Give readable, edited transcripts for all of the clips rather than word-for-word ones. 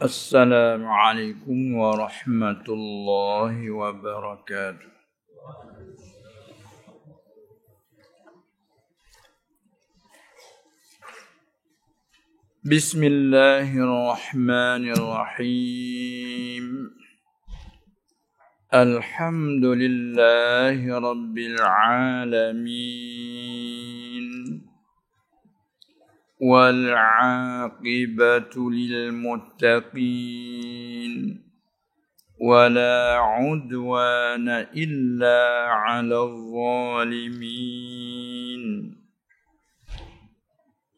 Assalamualaikum warahmatullahi wabarakatuh. Bismillahirrahmanirrahim. Alhamdulillahi rabbil alamin. والعاقبة للمتقين ولا عدوان إلا على الظالمين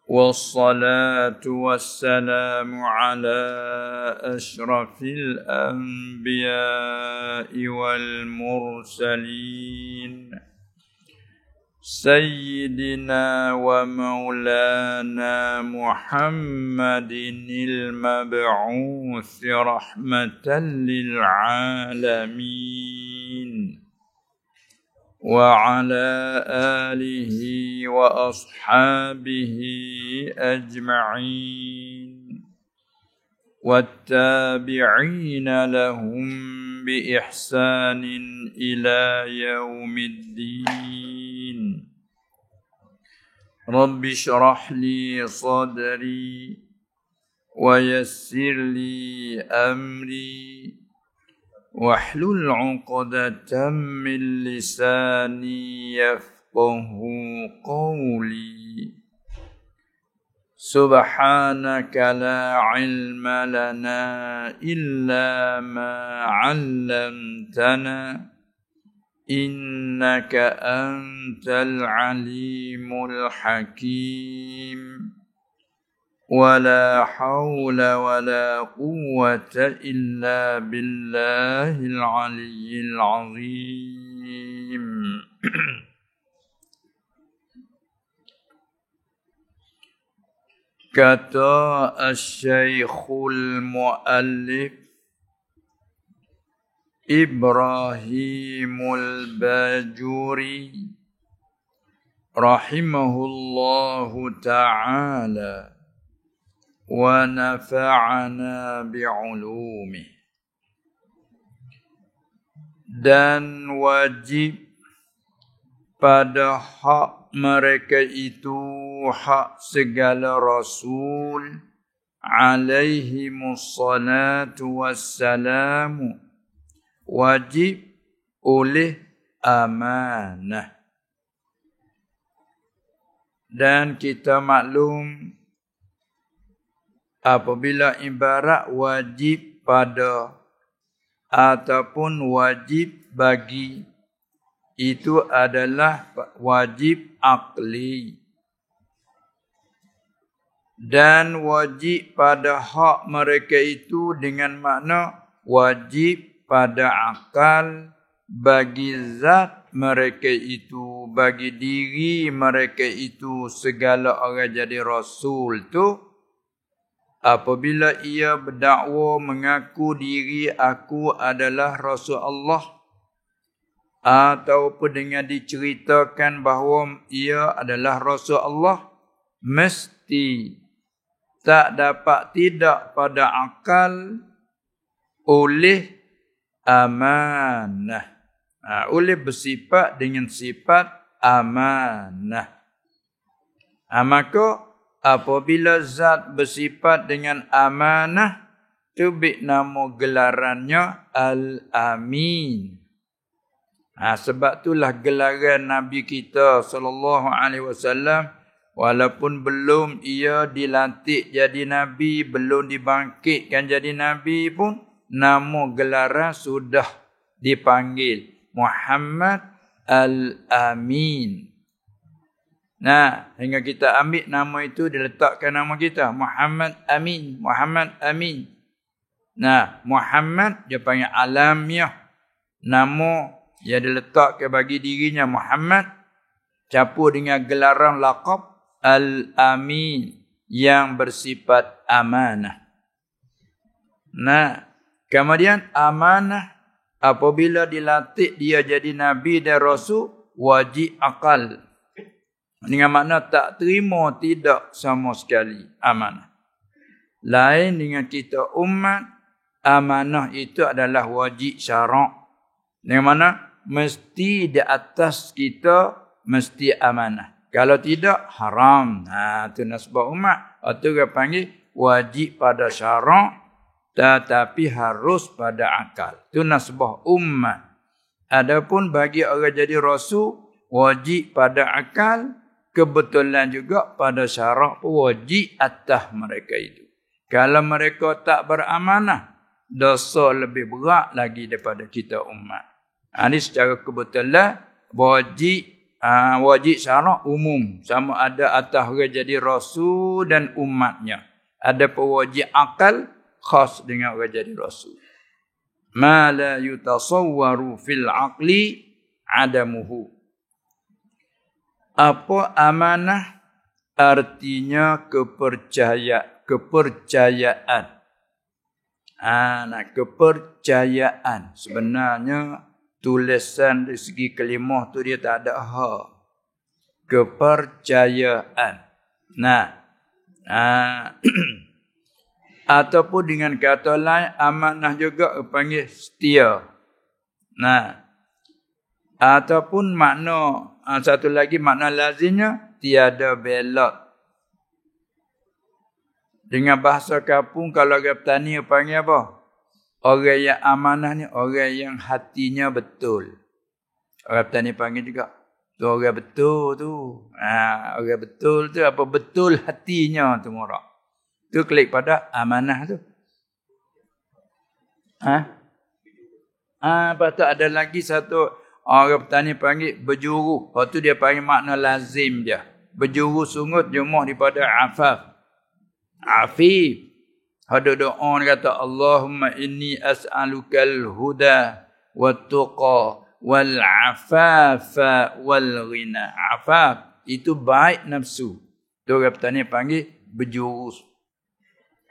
والصلاة والسلام على أشرف الأنبياء والمرسلين سيدنا ومولانا محمد المبعوث رحمة للعالمين وعلى آله وأصحابه أجمعين والتابعين لهم بإحسان إلى يوم الدين. رب اشرح لي صدري ويسر لي أمري واحلل عقدة من لساني يفقه قولي. سبحانك لا علم لنا إلا ما علمتنا إنك أنت العليم الحكيم ولا حول ولا قوة إلا بالله العلي العظيم. Kata Asy-Syaikhul Muallif Ibrahimul Bajuri rahimahullahu ta'ala wa nafa'ana bi'ulumih. Dan wajib pada hak mereka itu, hak segala Rasul alaihimus salatu wassalamu, wajib oleh amanah. Dan kita maklum apabila ibarat wajib pada ataupun wajib bagi, itu adalah wajib akli. Dan wajib pada hak mereka itu dengan makna wajib pada akal bagi zat mereka itu, bagi diri mereka itu. Segala orang jadi Rasul tu, apabila ia berdakwa mengaku diri aku adalah Rasul Allah, ataupun dengan diceritakan bahawa ia adalah Rasul Allah, mesti tak dapat tidak pada akal oleh amanah. Oleh bersifat dengan sifat amanah. Maka apabila zat bersifat dengan amanah, tubik nama gelarannya Al-Amin. Sebab itulah gelaran Nabi kita sallallahu alaihi wasallam, walaupun belum ia dilantik jadi Nabi, belum dibangkitkan jadi Nabi pun, nama gelaran sudah dipanggil Muhammad Al-Amin. Hingga kita ambil nama itu, diletakkan nama kita Muhammad Amin, Muhammad Amin. Muhammad dia panggil alamiah, nama yang diletakkan bagi dirinya Muhammad, campur dengan gelaran laqab Al-Amin yang bersifat amanah. Kemudian amanah apabila dilantik dia jadi Nabi dan Rasul, wajib akal. Dengan makna tak terima tidak sama sekali amanah. Lain dengan kita umat, amanah itu adalah wajib syarak. Yang mana mesti di atas kita mesti amanah. Kalau tidak haram. Itu nasbah umat. Itu dia panggil wajib pada syarak tetapi harus pada akal. Itu nasbah umat. Adapun bagi orang jadi rasul wajib pada akal, kebetulan juga pada syarak wajib atas mereka itu. Kalau mereka tak beramanah, dosa lebih berat lagi daripada kita umat. Ini secara kebetulan wajib syarak umum. Sama ada atas orang jadi rasul dan umatnya. Ada pewajib akal khas dengan orang jadi rasul. Ma la yutasawwaru fil aqli adamuhu. Apa amanah? Artinya kepercayaan. Kepercayaan. Sebenarnya tulisan dari segi kalimah tu dia tak ada ha. Kepercayaan. Ataupun dengan kata lain amanah juga panggil setia. Ataupun makna satu lagi makna lazimnya tiada belot. Dengan bahasa kampung kalau orang petani panggil apa? Orang yang amanah ni orang yang hatinya betul. Orang petani panggil juga tu orang betul tu. Orang betul tu apa betul hatinya tu morak. Tu klik pada amanah tu. Lepas tu ada lagi satu orang petani panggil berjuru. Lepas tu dia panggil makna lazim dia. Berjuru sungut jumlah daripada afaf. Afif. Ada doa kata Allahumma inni as'alukal huda wat-tuqa wal afafa wal ghina. Afaf itu baik nafsu. Tu orang petani panggil berjuru.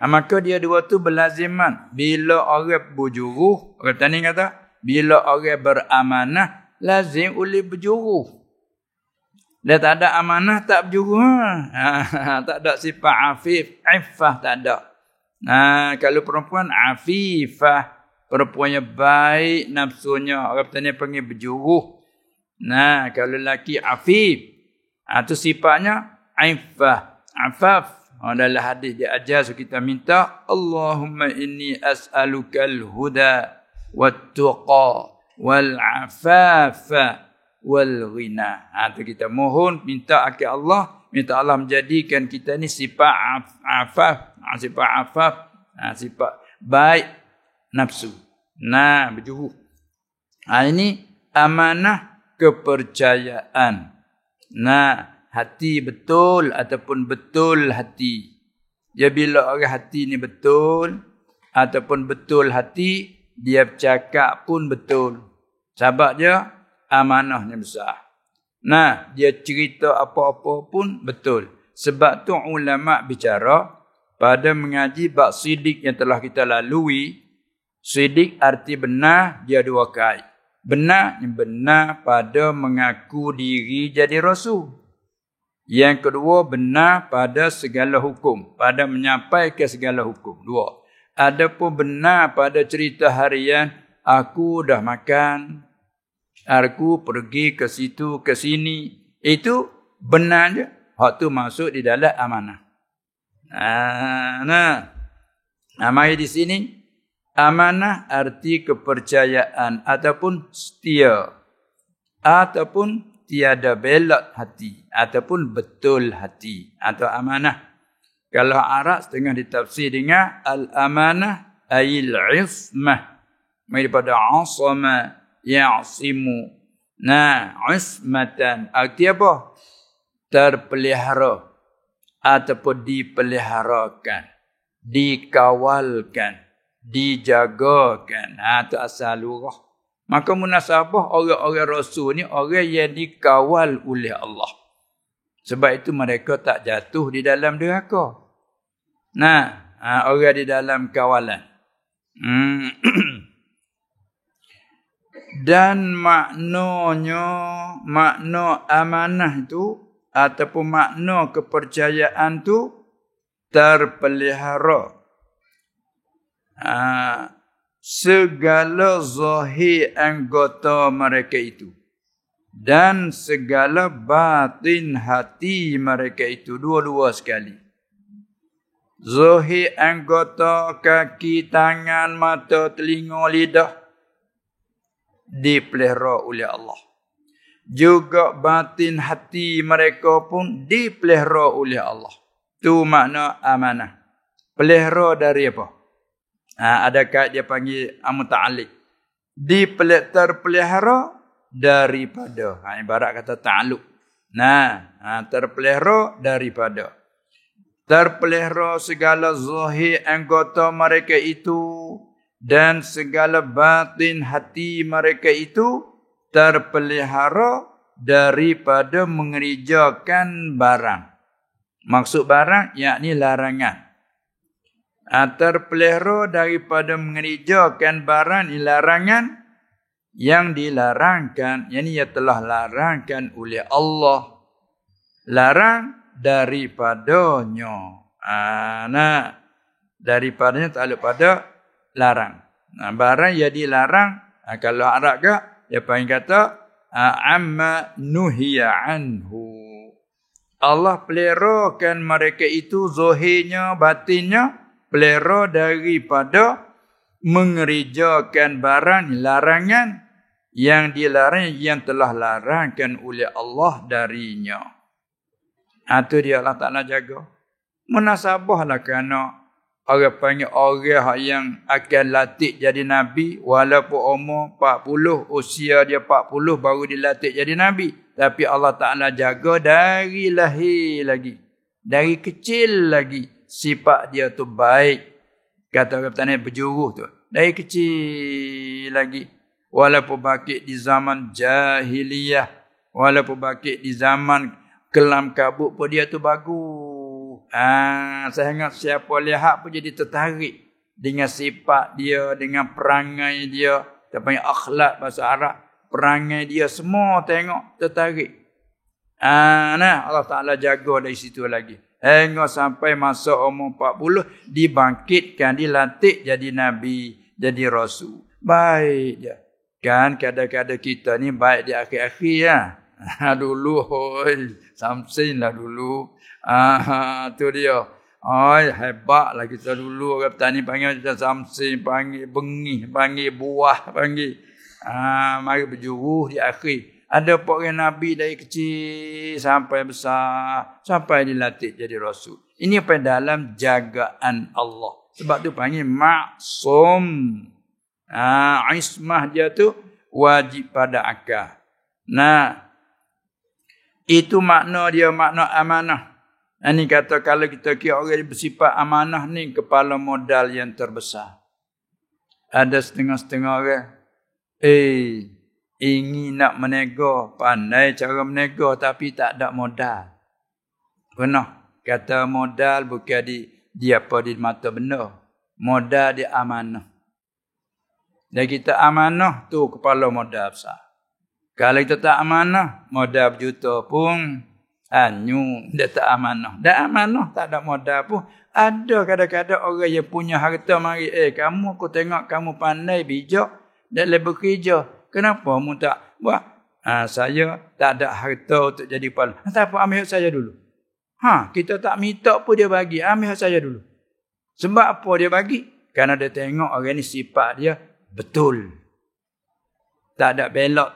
Maka dia dua tu berlaziman. Bila orang berjuru, orang petani kata, bila orang beramanah, lazim oleh berjuru. Dia tak ada amanah, tak berjuru. Tak ada sifat afif, iffah tak ada. Kalau perempuan afifah, perempuannya baik nafsunya, orang petani panggil berjuru. Kalau lelaki afif, itu sifatnya iffah, afaf. Dalam hadis dia ajar, so kita minta Allahumma inni as'alukal huda wat-tuqa wal afafa wal ghina. Tu kita mohon minta ke Allah, minta Allah menjadikan kita ni sifat afaf, sifat baik nafsu. Berjuru. Ini amanah kepercayaan. Hati betul ataupun betul hati. Ya bila orang hati ni betul ataupun betul hati, dia bercakap pun betul. Sebab dia amanahnya besar. Dia cerita apa-apa pun betul. Sebab tu ulama bicara pada mengaji bab sidik yang telah kita lalui. Sidik arti benar, dia dua kait. Benar pada mengaku diri jadi rasul. Yang kedua, benar pada segala hukum. Pada menyampaikan segala hukum. Dua. Adapun benar pada cerita harian, aku dah makan, aku pergi ke situ, ke sini. Itu benar je. Hak tu masuk di dalam amanah. Mari di sini. Amanah arti kepercayaan ataupun setia. Ataupun tiada belot hati ataupun betul hati atau amanah. Kalau Arab setengah ditafsir dengan al-amanah ayil ismah. Daripada asama ya'simu. Ismatan arti apa? Terpelihara ataupun dipeliharakan, dikawalkan, dijagakan. Itu asal lurah. Maka munasabah orang-orang rasul ni orang yang dikawal oleh Allah. Sebab itu mereka tak jatuh di dalam neraka. Orang di dalam kawalan. Dan makna amanah itu ataupun makna kepercayaan itu terpelihara segala zahir anggota mereka itu dan segala batin hati mereka itu, dua-dua sekali. Zahir anggota kaki, tangan, mata, telinga, lidah dipelihara oleh Allah. Juga batin hati mereka pun dipelihara oleh Allah. Tu makna amanah. Pelihara dari apa? Ada kait dia panggil muta'alliq. Terpelihara daripada. Ibarat kata ta'alluq. Terpelihara daripada. Terpelihara segala zahir anggota mereka itu dan segala batin hati mereka itu terpelihara daripada mengerjakan barang. Maksud barang yakni larangan. Terpelihara daripada mengerjakan barang ni larangan yang dilarangkan, yakni yang telah larangkan oleh Allah. Larang daripadanya. Daripadanya takluk pada larang. Barang yang dilarang, kalau Arab ke, dia panggil kata amma nuhiya anhu. Allah peliharakan mereka itu zahirnya, batinnya, pelihara daripada mengerjakan barang larangan yang dilarang, yang telah larangkan oleh Allah darinya. Itu dia Allah Ta'ala jaga. Munasabahlah kerana orang panggil orang yang akan latih jadi Nabi, walaupun umur 40, usia dia 40 baru dilatih jadi Nabi. Tapi Allah Ta'ala jaga dari lahir lagi. Dari kecil lagi. Sifat dia tu baik. Kata orang petani berjuruh tu. Dari kecil lagi. Walaupun bakit di zaman jahiliyah. Walaupun bakit di zaman kelam kabut pun dia tu bagus. Sehingga siapa lihat pun jadi tertarik. Dengan sifat dia, dengan perangai dia. Kita panggil akhlak bahasa Arab. Perangai dia semua tengok tertarik. Allah Ta'ala jaga dari situ lagi. Hingga sampai masa umur 40 dibangkitkan, dilantik jadi Nabi, jadi Rasul. Baik dia. Kan kadang-kadang kita ni baik di akhir-akhir ya. Dulu Samsin lah dulu. Tu dia. Hebatlah kita dulu. Orang petani panggil kita Samsin, panggil bengih, panggil buah, panggil. Mari berjuruh di akhir. Ada orang Nabi dari kecil sampai besar, sampai dilatih jadi Rasul. Ini apa dalam jagaan Allah. Sebab tu panggil maksum. Ismah dia tu wajib pada akal. Itu makna dia, makna amanah. Ini kata kalau kita kira orang bersifat amanah ni kepala modal yang terbesar. Ada setengah-setengah orang ingin nak menego, pandai cara menego tapi tak ada modal. Pernah kata modal bukan di apa di mata benda. Modal di amanah. Dan kita amanah tu kepala modal besar. Kalau kita tak amanah, modal berjuta pun hanyu, dia tak amanah. Dan amanah tak ada modal pun. Ada kadang-kadang orang yang punya harta mari, kamu aku tengok kamu pandai bijak dan lebih kerja. Kenapa kamu tak buat? Saya tak ada harta untuk jadi kepala. Tak apa, ambil hak saya dulu. Kita tak minta pun dia bagi. Ambil hak saya dulu. Sebab apa dia bagi? Kerana dia tengok orang ni sifat dia betul. Tak ada belok.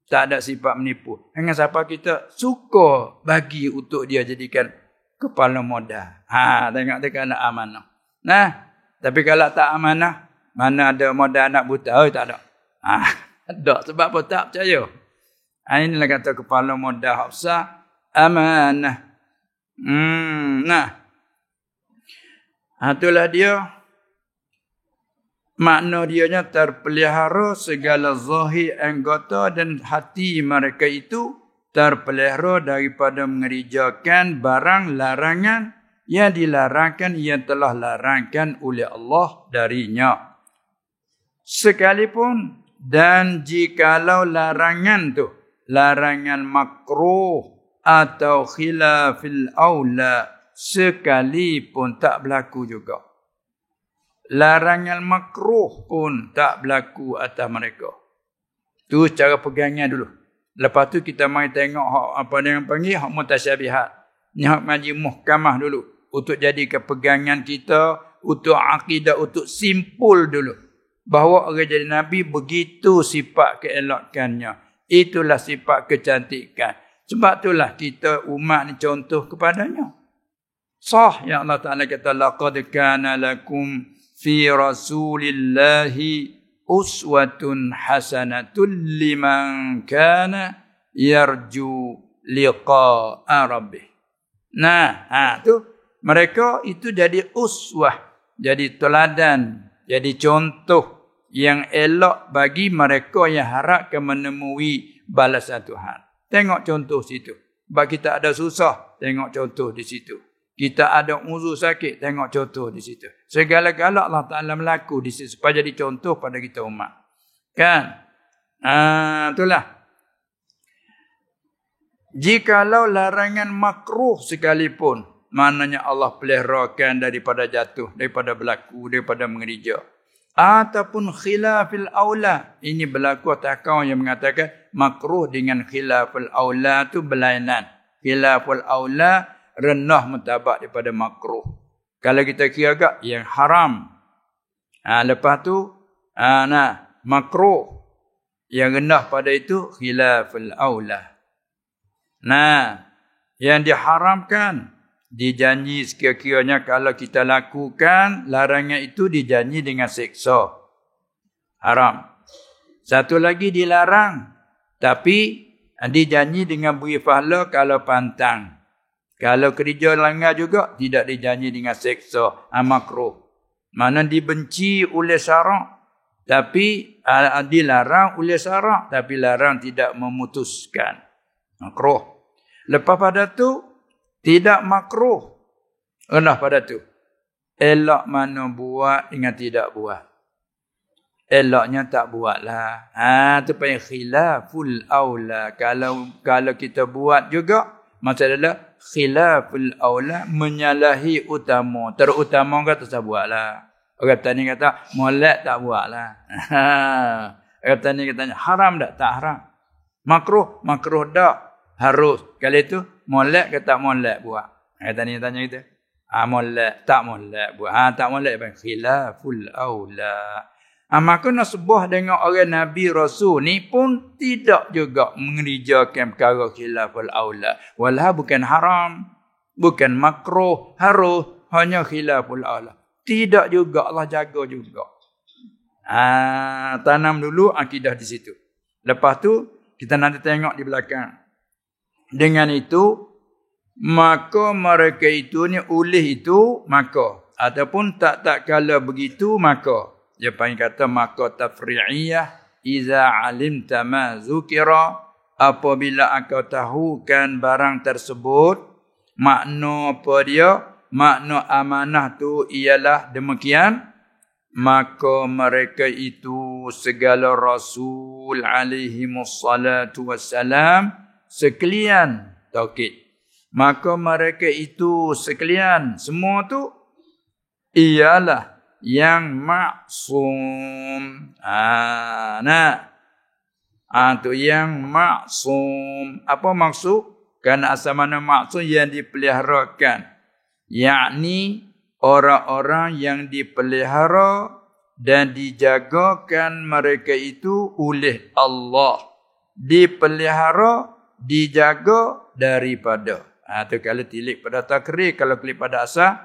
Tak ada sifat menipu. Dengan siapa kita suka bagi untuk dia jadikan kepala modal. Tengok dia kena amanah. Tapi kalau tak amanah, mana ada modal anak buta? Tak ada. Tak, sebab apa tak percaya. Inilah kata kepala modal hak besar, amanah. Itulah dia. Makna dianya terpelihara segala zahir anggota dan hati mereka itu terpelihara daripada mengerjakan barang larangan yang dilarangkan, yang telah larangkan oleh Allah darinya. Sekalipun dan jikalau larangan tu larangan makruh atau khilafil aula sekalipun tak berlaku juga. larangan makruh pun tak berlaku atas mereka. Tu cara pegangnya dulu. Lepas tu kita mari tengok hak apa yang panggil hak mutasyabihat. Ni hak ngaji muhkamah dulu untuk jadi kepegangan kita, untuk akidah, untuk simpul dulu. Bahawa orang jadi Nabi begitu sifat keelokannya. Itulah sifat kecantikan. Sebab itulah kita umat ni contoh kepadanya. Sah yang Allah Ta'ala kata, laqad kana lakum fi rasulillahi uswatun hasanatun liman kana yarju liqa'a rabbih. Nah, tu mereka itu jadi uswah, jadi teladan, jadi contoh yang elok bagi mereka yang harapkan menemui balasan Tuhan. Tengok contoh situ. Sebab kita ada susah, tengok contoh di situ. Kita ada uzur sakit, tengok contoh di situ. Segala-gala Allah Ta'ala melaku di situ supaya jadi contoh pada kita umat. Kan? Itulah. Jikalau larangan makruh sekalipun, maknanya Allah peliharakan daripada jatuh, daripada berlaku, daripada mengerija. Ataupun khilafil aula. Ini berlaku atas kaum yang mengatakan makruh dengan khilafil aula tu berlainan. Khilafil aula rendah mentabak daripada makruh. Kalau kita kira agak yang haram. Lepas tu makruh. Yang rendah pada itu khilaful aula. Yang diharamkan dijanji sekira-kiranya kalau kita lakukan larangan itu dijanji dengan siksa. Haram. Satu lagi dilarang tapi dijanji dengan beri pahala kalau pantang. Kalau kerja langgar juga tidak dijanji dengan seksa, makruh. Mana dibenci oleh syarak tapi dilarang oleh syarak tapi larang tidak memutuskan. Makruh. Lepas pada tu tidak makruh. Rendah pada tu. Elok mana buat dengan tidak buat. Eloknya tak buatlah. Tu panggil khilaful aula. Kalau kita buat juga maksud adalah khilaful aula, menyalahi utama. Terutama kata tak buatlah. Orang tani kata molek tak buatlah. Orang tani katanya haram tak haram. Makruh tak. Harus. Kali itu molek ke tak molek buat. Orang tani tanya kita. Molek tak molek buat. Tak molek bang khilaful aula. Maka nasbah dengan orang Nabi Rasul ni pun tidak juga mengerjakan perkara khilaful aula. Walau bukan haram, bukan makruh, harus, hanya khilaful aula. Tidak juga, Allah jaga juga. Tanam dulu akidah di situ. Lepas tu kita nanti tengok di belakang. Dengan itu maka mereka itu ni ulih itu maka ataupun tak kala begitu maka dia panggil kata maka tafri'iyah iza alimta ma zukira, apabila engkau tahukan barang tersebut. Makna apa dia? Makna amanah tu ialah demikian. Maka mereka itu segala Rasul alaihimussalatu wassalam sekalian taukid. Maka mereka itu sekalian semua tu ialah yang maksum. Tu yang maksum. Apa maksud? Kerana asal mana maksum yang dipeliharakan. Yakni orang-orang yang dipelihara dan dijagakan mereka itu oleh Allah. Dipelihara, dijaga daripada. Tu kalau tilik pada takrir, kalau klik pada asal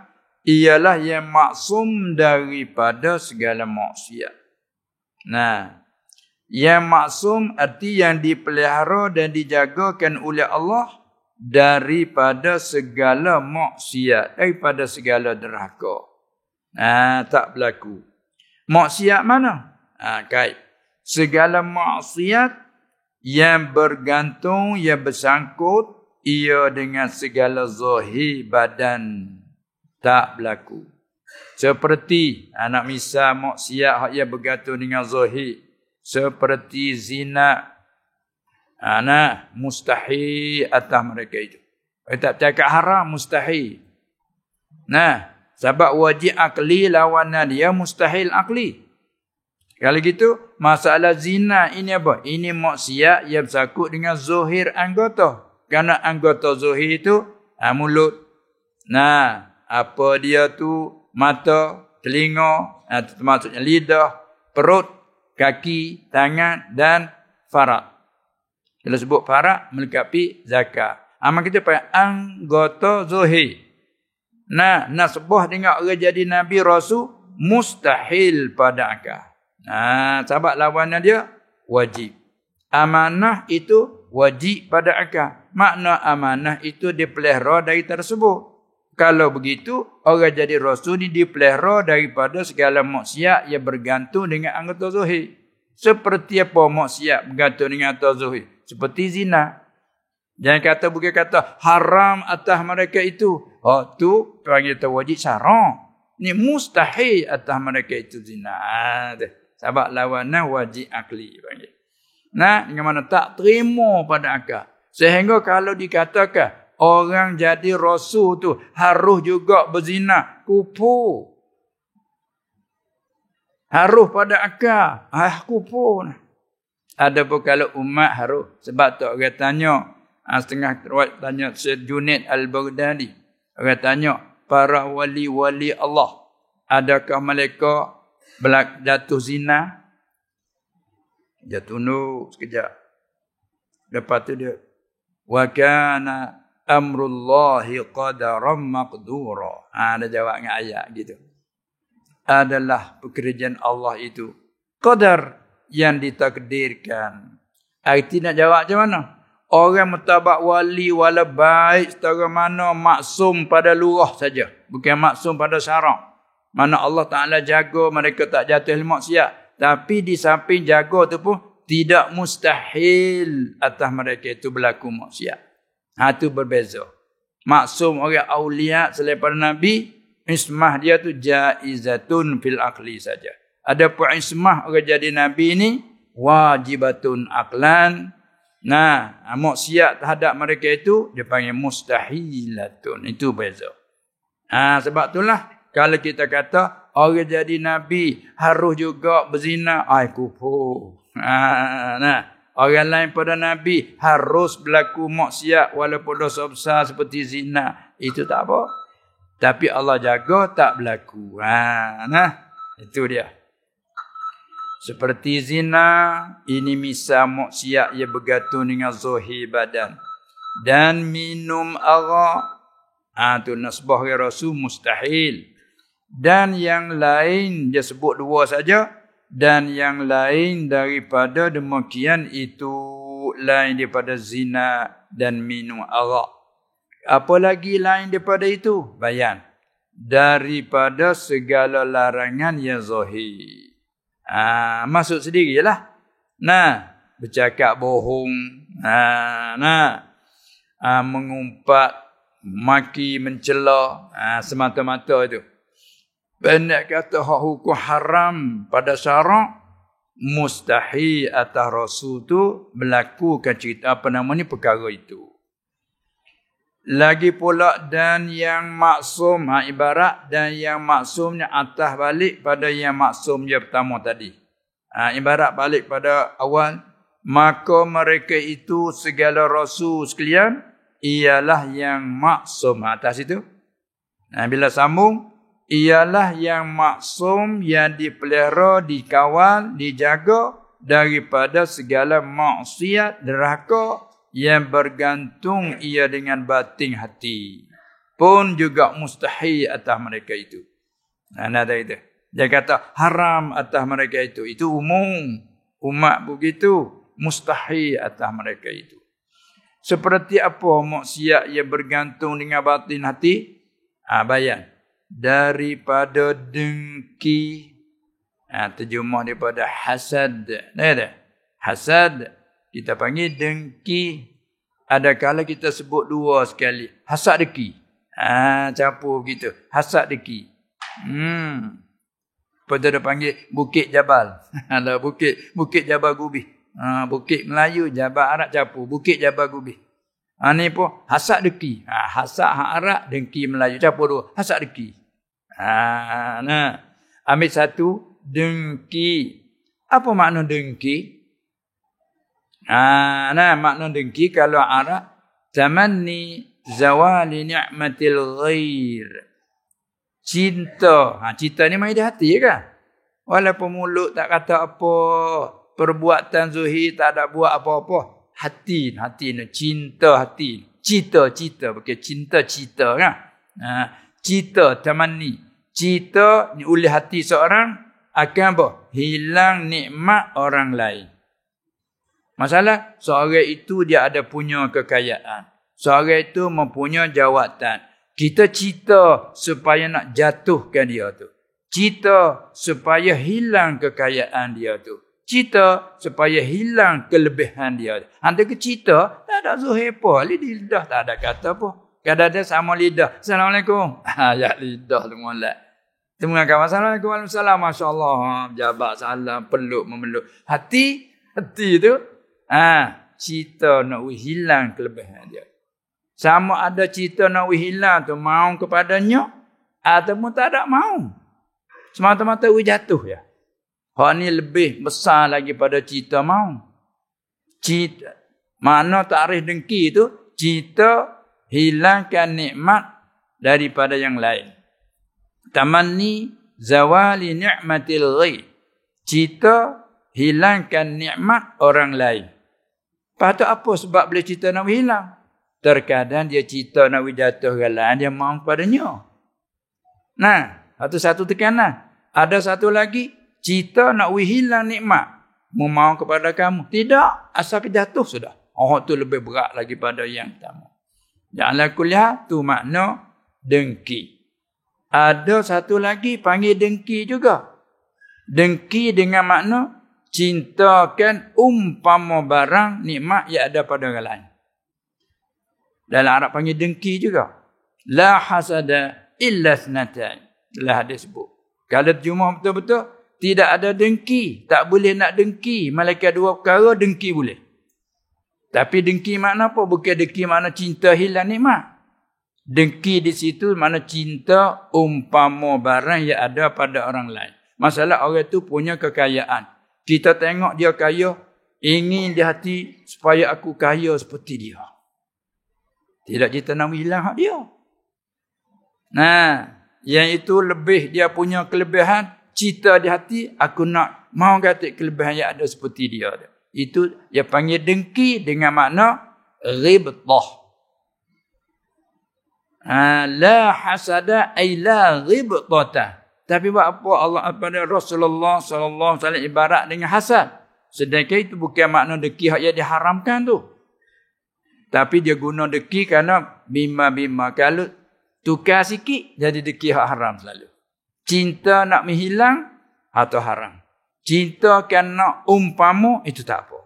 ialah yang maksum daripada segala maksiat. Yang maksum arti yang dipelihara dan dijagakan oleh Allah daripada segala maksiat, daripada segala derhaka. Tak berlaku. Maksiat mana? Kait. Segala maksiat yang bergantung, yang bersangkut ia dengan segala zahir badan. Tak berlaku. Seperti anak misal maksiat yang bergantung dengan zahir. Seperti zina. Mustahil atas mereka itu. Tak cakap haram, mustahil. Sebab wajib akli lawannya dia mustahil akli. Kalau gitu, masalah zina ini apa? Ini maksiat yang bersangkut dengan zuhir anggota. Kerana anggota zuhir itu mulut. Nah, apa dia tu? Mata, telinga, maksudnya lidah, perut, kaki, tangan dan faraq. Bila sebut faraq melengkapi zakat. Amal kita panggil anggota zuhir. Nah, nasbah dengan orang jadi Nabi Rasul mustahil pada akal. Sebab lawannya dia wajib. Amanah itu wajib pada akal. Makna amanah itu dipelihara dari tersebut. Kalau begitu, orang jadi Rasul ni dipelihara daripada segala maksiat yang bergantung dengan anggota zuhir. Seperti apa maksiat bergantung dengan anggota zuhir? Seperti zina. Jangan kata bukan kata haram atas mereka itu. Tu panggil wajib syara'. Ni mustahil atas mereka itu zina. Sebab lawannya wajib akli panggil. Nah, dengan mana tak terima pada akal. Sehingga kalau dikatakan orang jadi rasul tu harus juga berzina, kufur. Harus pada akal. Kufur. Adapun kalau umat harus. Sebab tu orang tanya, setengah riwayat tanya Syed Junaid Al-Baghdadi. Orang tanya, para wali-wali Allah, adakah mereka jatuh zina? Dia tunduk sekejap. Lepas tu dia, wa kana amrullahi qadaran maqdura. Dia jawab dengan ayat gitu. Adalah pekerjaan Allah itu qadar yang ditakdirkan. Arti nak jawab macam mana? Orang mutabak wali wala baik setara mana maksum pada lurah saja. Bukan maksum pada syarak. Mana Allah Ta'ala jaga mereka tak jatuh maksiat. Tapi di samping jaga tu pun tidak mustahil atas mereka itu berlaku maksiat. Itu berbeza. Maksum orang awliya selain pada Nabi, ismah dia tu jaizatun fil akli saja. Adapun ismah orang jadi Nabi ni wajibatun aklan. Nah, maksiat terhadap mereka itu dia panggil mustahilatun. Itu beza. Sebab itulah kalau kita kata orang jadi Nabi harus juga berzina, kufur. Orang lain pada Nabi harus berlaku maksiat walaupun dosa besar seperti zina. Itu tak apa. Tapi Allah jaga tak berlaku. Itu dia. Seperti zina, ini misal maksiat yang bergantung dengan zahir badan. Dan minum arak, itu nasbah Rasul mustahil. Dan yang lain, dia sebut dua saja. Dan yang lain daripada demikian itu lain daripada zina dan minum arak. Apa lagi lain daripada itu? Bayan. Daripada segala larangan yang zahir. Masuk sendirilah. Bercakap bohong. Mengumpat, maki, mencela. Semata-mata itu. Pendek kata hukum haram pada syarak. Mustahil atas Rasul tu melakukan cerita perkara itu. Lagi pula dan yang maksum, ibarat dan yang maksumnya atas balik pada yang maksum yang pertama tadi. Ibarat balik pada awal, maka mereka itu segala rasul sekalian ialah yang maksum atas itu. Bila sambung, ialah yang maksum yang dipelihara, dikawal, dijaga daripada segala maksiat derhaka yang bergantung ia dengan batin hati. Pun juga mustahil atas mereka itu. Ada itu. Dia kata haram atas mereka itu. Itu umum. Umat begitu. Mustahil atas mereka itu. Seperti apa maksiat yang bergantung dengan batin hati? Bayan. Daripada dengki. Terjemah daripada hasad. Hasad. Kita panggil dengki. Ada kala kita sebut dua sekali. Hasad dengki. Campur begitu. Hasad dengki. Lepas tu dia panggil Bukit Jabal. Bukit Jabal Gubih. Bukit Melayu, Jabal Arab campur. Bukit Jabal Gubih. Ni pun hasad dengki. Hasad hak Arab, dengki Melayu. Campur dua. Hasad dengki. Nah. Ambil satu, dengki. Apa makna dengki? Makna dengki kalau Arab, tamanni zawali ni'matil ghair. Cinta. Cinta ni main di hati kan? Walaupun mulut tak kata apa, perbuatan zuhir tak ada buat apa-apa. Hati ni cinta hati. Cita bukan cinta kan? Cita tamanni. Cita ni oleh hati seorang akan apa? Hilang nikmat orang lain. Masalah seorang itu dia ada punya kekayaan. Seorang itu mempunyai jawatan. Kita cita supaya nak jatuhkan dia tu. Cita supaya hilang kekayaan dia tu. Cita supaya hilang kelebihan dia tu. Hanta ke cita, tak ada zuhir apa. Lidah tak ada kata apa. Kadang-kadang sama lidah. Assalamualaikum. Ya lidah tu molek. Temukan Assalamualaikum. Waalaikumsalam. Masya Allah. Jabat salam. Peluk memeluk. Hati tu. Cita nak hilang kelebihan dia. Sama ada cita nak hilang tu mau kepadanya. Ataupun tak ada mau. Semata-mata jatuh ya. Hak ni lebih besar lagi pada cita mau. Cita. Makna takrif dengki tu. Cita hilangkan nikmat daripada yang lain. Tamanni zawali ni'matil ghair. Cita hilangkan nikmat orang lain. Patut apa sebab boleh cita nak hilang? Terkadang dia cita nak jatuh ke lain, dia mahu padanya. Satu tekanan. Ada satu lagi, cita nak hilang nikmat. Mau kepada kamu. Tidak, asal jatuh sudah. Tu lebih berat lagi pada yang pertama. Janganlah kuliah, tu makna dengki. Ada satu lagi panggil dengki juga. Dengki dengan makna cintakan umpama barang nikmat yang ada pada orang lain. Dalam Arab panggil dengki juga. La hasada illa snatan. Dalam hadis sebut. Kalau terjemah betul-betul, tidak ada dengki. Tak boleh nak dengki. Malaikat dua perkara, dengki boleh. Tapi dengki makna apa? Bukan dengki makna cinta hilang nikmat. Dengki di situ mana cinta umpama barang yang ada pada orang lain. Masalah orang itu punya kekayaan. Kita tengok dia kaya, ingin di hati supaya aku kaya seperti dia. Tidak kita nak hilang hak dia. Yang itu lebih dia punya kelebihan, cita di hati, aku nak mau kata kelebihan yang ada seperti dia. Itu dia panggil dengki dengan makna ghibtah. La hasada ay la ghibtata. Tapi buat apa Allah pada Rasulullah sallallahu alaihi wasallam ibarat dengan hasad. Sedangkan itu bukan makna dengki yang diharamkan tu. Tapi dia guna dengki kerana bima. Kalau tukar sikit jadi dengki hak haram selalu. Cinta nak menghilang atau haram. Cinta kan nak umpama itu tak apa.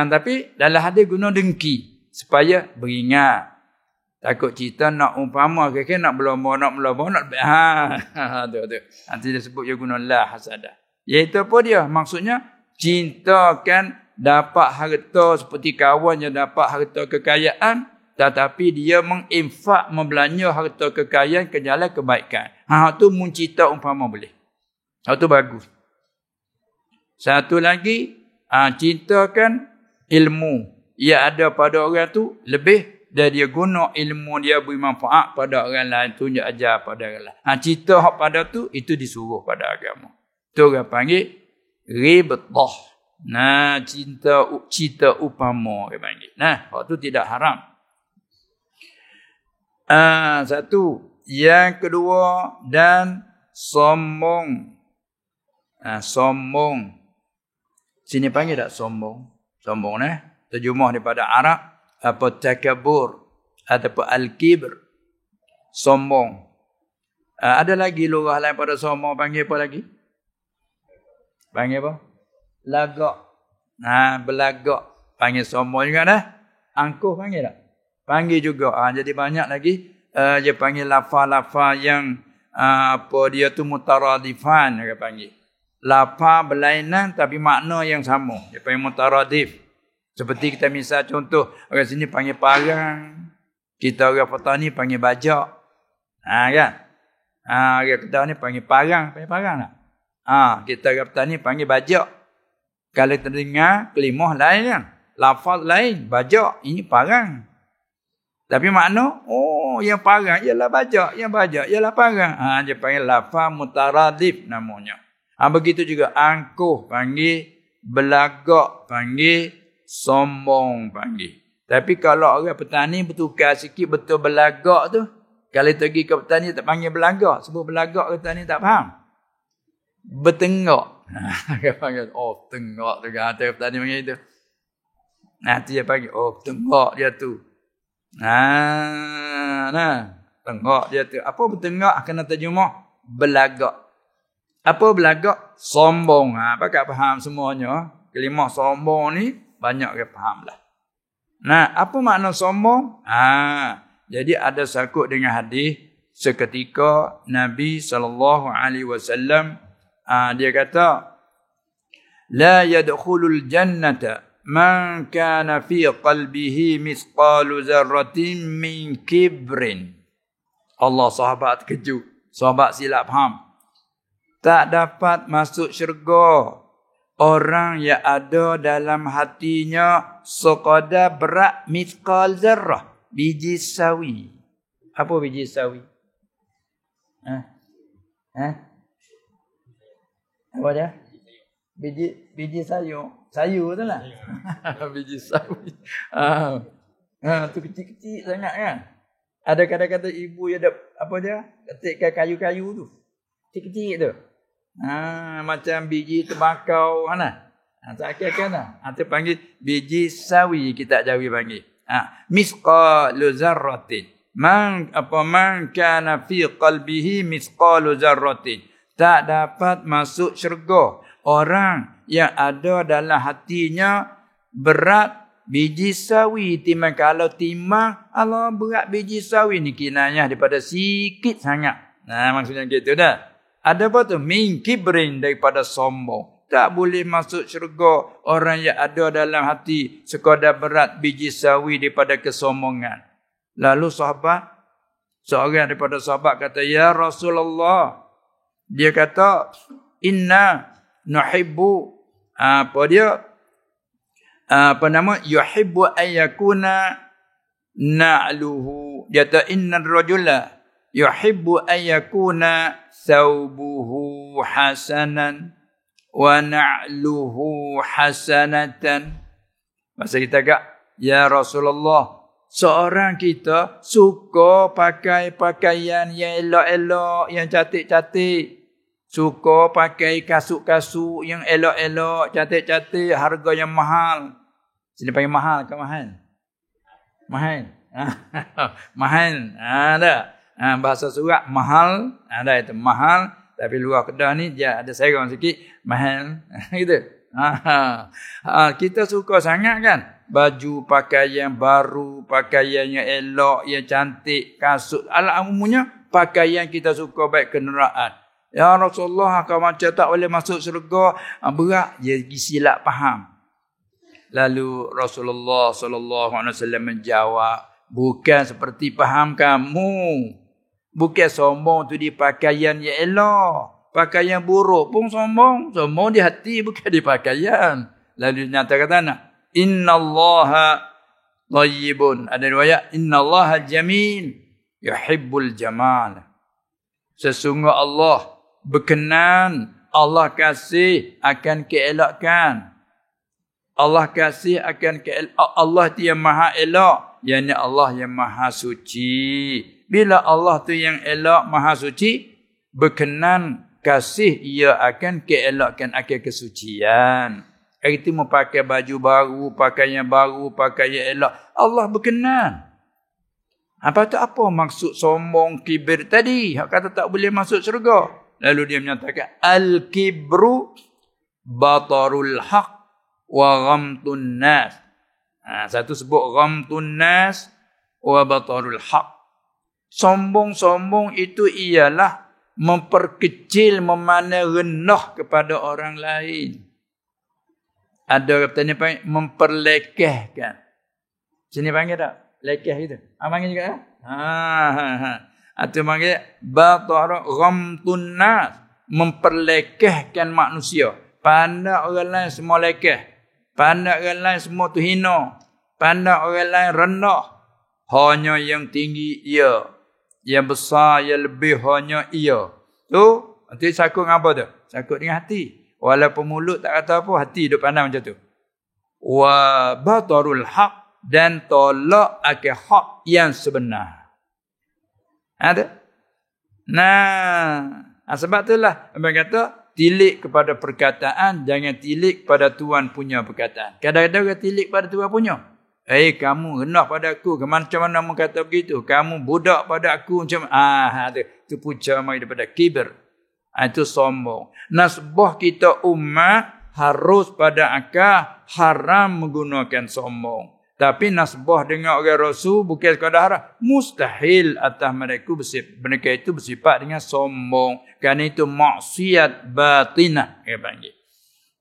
Tapi dalam hadis guna dengki supaya beringat. Takut cerita nak umpama kira nak berlomba nak tu. Nanti dia sebut dia guna la hasada. Iaitu apa dia? Maksudnya cinta kan dapat harta seperti kawan yang dapat harta kekayaan, tetapi dia menginfak membelanja harta kekayaan ke jalan kebaikan. Tu mencita umpama boleh. Tu bagus. Satu lagi, cinta kan ilmu yang ada pada orang tu lebih dan dia guna ilmu dia beri manfaat pada orang lain, tunjuk ajar pada orang lain. Cita hak pada tu, itu disuruh pada agama. Tu orang panggil ribtah. Cita upama dia panggil. Hak tu tidak haram. Satu. Yang kedua, dan sombong. Sombong. Sini panggil tak sombong? Sombong terjemah daripada Arab. Apa takabur ataupun al-kibr, sombong. Ada lagi lurah lain pada sombong, panggil apa lagi? Panggil apa? Lagak. Belagak. Panggil sombong juga dah. Angkuh panggil tak? Panggil juga. Jadi banyak lagi. Dia panggil lafaz-lafaz yang apa dia tu mutaradifan, dia panggil. Lafaz berlainan tapi makna yang sama. Dia panggil mutaradif. Seperti kita misal contoh, orang sini panggil parang, kita orang petani panggil bajak. Kan? Orang Kedah ni panggil parang tak? Kita orang petani panggil bajak. Kalau terdengar kelimah lain kan. Lafaz lain, bajak, ini parang. Tapi makna, yang parang ialah bajak, yang bajak ialah parang. Dia panggil lafaz mutaradif namanya. Begitu juga angkuh panggil, belagak panggil, sombong panggil. Tapi kalau orang petani bertukar sikit betul belagak tu, kalau pergi ke petani tak panggil belagak, sebab belagak petani tak faham. Bertengok. Dia panggil, tengok tu kan. Petani panggil itu. Nanti dia panggil, tengok dia tu. Tengok dia tu. Apa bertengok? Kena terjemah belagak. Apa belagak? Sombong. Pakat faham semuanya. Kelimah sombong ni banyak ke faham lah. Apa makna sombong? Jadi ada sakut dengan hadis seketika Nabi SAW dia kata la yadkhulul jannata man kana fi qalbihi mithqalu dzarratin min kibrin. Allah, sahabat terkejut. Sahabat silap faham. Tak dapat masuk syurga orang yang ada dalam hatinya sekadar berat mithqal zarrah, biji sawi. Apa biji sawi? Apa dia? Biji sayur. Sayur tu lah. Biji sawi. Tu kecil-kecil sangat kan. Ada kadang-kadang ibu yang ada apa dia? Ketikkan kayu-kayu tu. Kecil-kecil tu. Macam biji tembakau mana? Tak kira-kira. Tu panggil biji sawi, kita Jawi panggil. Misqalu zarratin. Man kana fi qalbihi misqalu zarratin. Tak dapat masuk syurga orang yang ada dalam hatinya berat biji sawi. Timbang kalau timbang, Allah berat biji sawi ni kinayah daripada sikit sangat. Maksudnya gitu dah. Ada apa tu? Min kibrin, daripada sombong. Tak boleh masuk syurga orang yang ada dalam hati sekadar berat biji sawi daripada kesombongan. Lalu seorang daripada sahabat kata, ya Rasulullah. Dia kata, inna nuhibbu yuhibbu ayyakuna na'luhu. Dia kata, inna rajula yuhibbu ayyakuna thawbuhu hasanan wa na'luhu hasanatan. Masa kita kata, ya Rasulullah, seorang kita suka pakai pakaian yang elok-elok, yang cantik-cantik. Suka pakai kasut-kasut yang elok-elok, cantik-cantik, harga yang mahal. Sini panggil mahal ke mahal? Mahal. Mahal. Ada. Bahasa surat mahal. Ada itu mahal. Tapi luar Kedah ni dia ada serang sikit. Mahal. Gitu. Kita suka sangat kan? Baju pakaian baru, pakaian yang elok, yang cantik, kasut. Umumnya pakaian kita suka baik kenderaan. Ya Rasulullah, kau macam tak boleh masuk syurga, berat. Dia silap faham. Lalu Rasulullah SAW menjawab, bukan seperti faham kamu. Bukan sombong tu di pakaian yang elok. Pakaian buruk pun sombong. Sombong di hati, bukan di pakaian. Lalu nyata kata nak, innallaha thayyibun. Ada riwayat, innallaha jamil yuhibbul jamal. Sesungguh Allah berkenan, Allah kasih akan keelokan. Allah kasih akan keelokan. Allah tu yang maha elok, yakni Allah yang maha suci. Bila Allah tu yang elok, maha suci, berkenan kasih, ia akan keelokkan, akan kesucian. Itu memakai baju baru, pakaian baru, pakaian elok, Allah berkenan. Apa maksud sombong, kibir tadi? Hak kata tak boleh masuk syurga. Lalu dia menyatakan, al-kibru batarul haq wa ghamtun nas. Satu sebut ghamtun nas wa batarul haq. Sombong-sombong itu ialah memperkecil, memandang rendah kepada orang lain. Ada katanya panggil memperlekehkan. Sini panggil tak? Lekeh itu. Panggil juga. Atau panggil batara ghamtun nas, memperlekehkan manusia. Pandang orang lain semua lekeh. Pandang orang lain semua tu hina. Pandang orang lain rendah. Hanya yang tinggi ia. Yang besar, yang lebih hanya ia. Tu, nanti sakut dengan apa tu? Sakut dengan hati. Walaupun mulut tak kata apa, hati duk pandang macam tu. Wa batarul haq, dan tolak akan hak yang sebenar. Ada? Nah, sebab itulah Abang kata tilik kepada perkataan, jangan tilik pada Tuhan punya perkataan. Kadang-kadang orang tilik pada Tuhan punya. Kamu rendah pada aku, macam mana kamu kata begitu? Kamu budak pada aku macam itu puja mai daripada kibir. Itu sombong. Nasbah kita umat harus pada akal, haram menggunakan sombong. Tapi nasbah dengan orang rasul bukan sekadar haram. Mustahil atas mereka itu bersifat dengan sombong. Kerana itu maksiat batinah.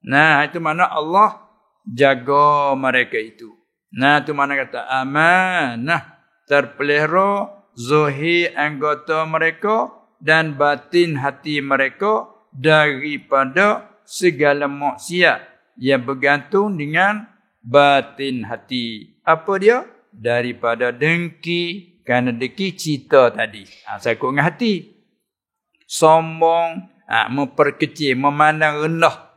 Nah, itu mana Allah jaga mereka itu. Nah, itu mana kata amanah. Terpelihara zahir anggota mereka dan batin hati mereka daripada segala maksiat yang bergantung dengan batin hati. Apa dia? Daripada dengki. Kerana dengki cita tadi. Sakut dengan hati. Sombong. Memperkecil. Memandang rendah.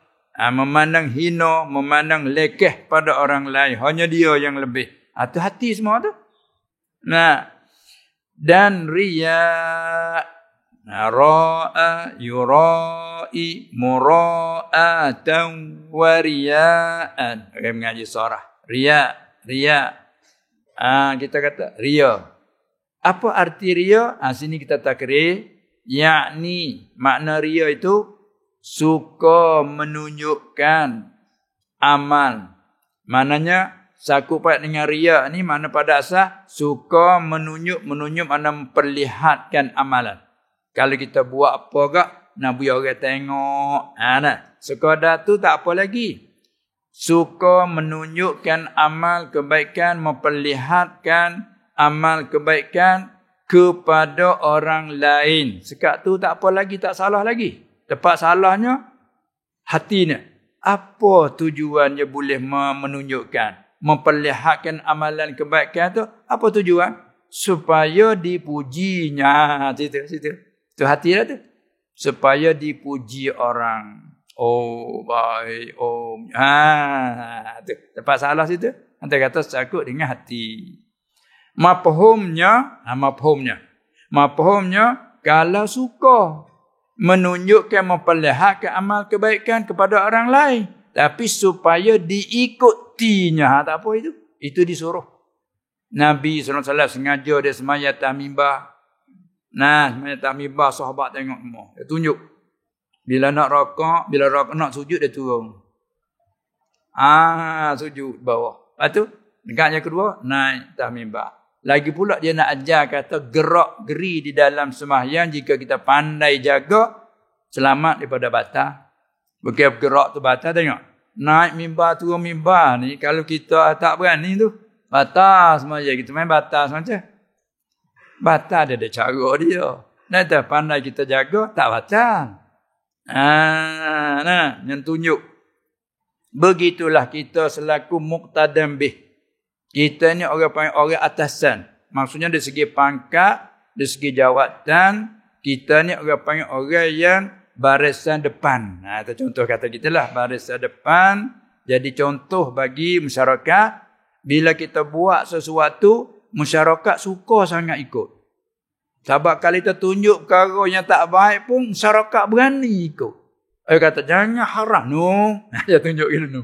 Memandang hina. Memandang lekeh pada orang lain. Hanya dia yang lebih. Itu hati semua tu. Nah. Dan riya. Ra'a yura'i mura'atan wa riya'an. Orang mengaji surah. Riya. Kita kata riya. Apa arti riya? Sini kita takrir. Yakni makna riya itu suka menunjukkan amal. Maknanya sakupat dengan riya ni makna pada asal suka menunjuk makna memperlihatkan amalan. Kalau kita buat apa gak, nak biar orang tengok. Sekadar tu tak apa lagi. Suka menunjukkan amal kebaikan, memperlihatkan amal kebaikan kepada orang lain. Sekat tu tak apa lagi, tak salah lagi. Tepat salahnya, hatinya. Apa tujuannya boleh menunjukkan? Memperlihatkan amalan kebaikan tu, apa tujuan? Supaya dipujinya. Situ. Itu hati dah tu. Supaya dipuji orang. Oh, baik. Oh. Tu. Tepat salah situ. Nanti kata sakut dengan hati. Mafhumnya. Mafhumnya. Kalau suka menunjukkan, memperlihatkan amal kebaikan kepada orang lain. Tapi supaya diikutinya. Tak apa itu. Itu disuruh. Nabi SAW sengaja dia semayat tahmibah. Nah, semayat tahmibah sahabat tengok semua. Dia tunjuk. Bila nak rokok, nak sujud dia turun. Sujud bawah. Lepas tu, dekat yang kedua, naik tahmibah. Lagi pula dia nak ajar kata gerak geri di dalam sembahyang jika kita pandai jaga, selamat daripada batal. Bukan gerak tu batal, tengok. Naik mimbar, turun mimbar ni, kalau kita tak berani tu, batal sembahyang. Kita main batal semacam. Batal dia ada cara dia. Nanti pandai kita jaga, tak batal. Yang tunjuk. Begitulah kita selaku muqtadam bih. Kita ni orang atasan. Maksudnya dari segi pangkat, dari segi jawatan, kita ni orang yang barisan depan. Itu contoh kata kita lah, barisan depan. Jadi contoh bagi masyarakat, bila kita buat sesuatu, masyarakat suka sangat ikut. Sebab kalau kita tunjuk perkara yang tak baik pun, masyarakat berani ikut. Dia kata, jangan haram. No. Dia tunjuk gitu.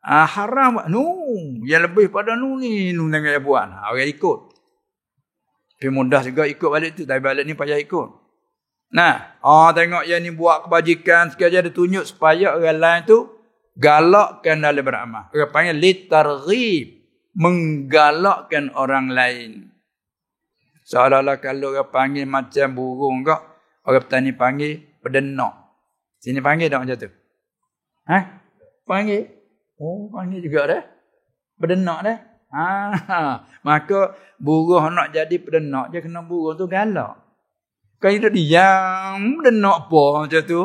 Haram. No. Yang lebih pada ni jangan buat. Orang ikut. Tapi mudah juga ikut balik tu. Tapi balik ni payah ikut. Tengok yang ni buat kebajikan. Sekejap dia tunjuk supaya orang lain tu galakkan dalam beramal. Orang panggil litarghib. Menggalakkan orang lain. Seolah-olah kalau orang panggil macam burung kak, orang petani panggil pedenak. Sini panggil tak macam tu? Panggil? Oh, panggil juga dah. Pedenak dah. Maka buruh nak jadi pedenak je kena buruh tu galak. Kalau dia diam, denak apa macam tu.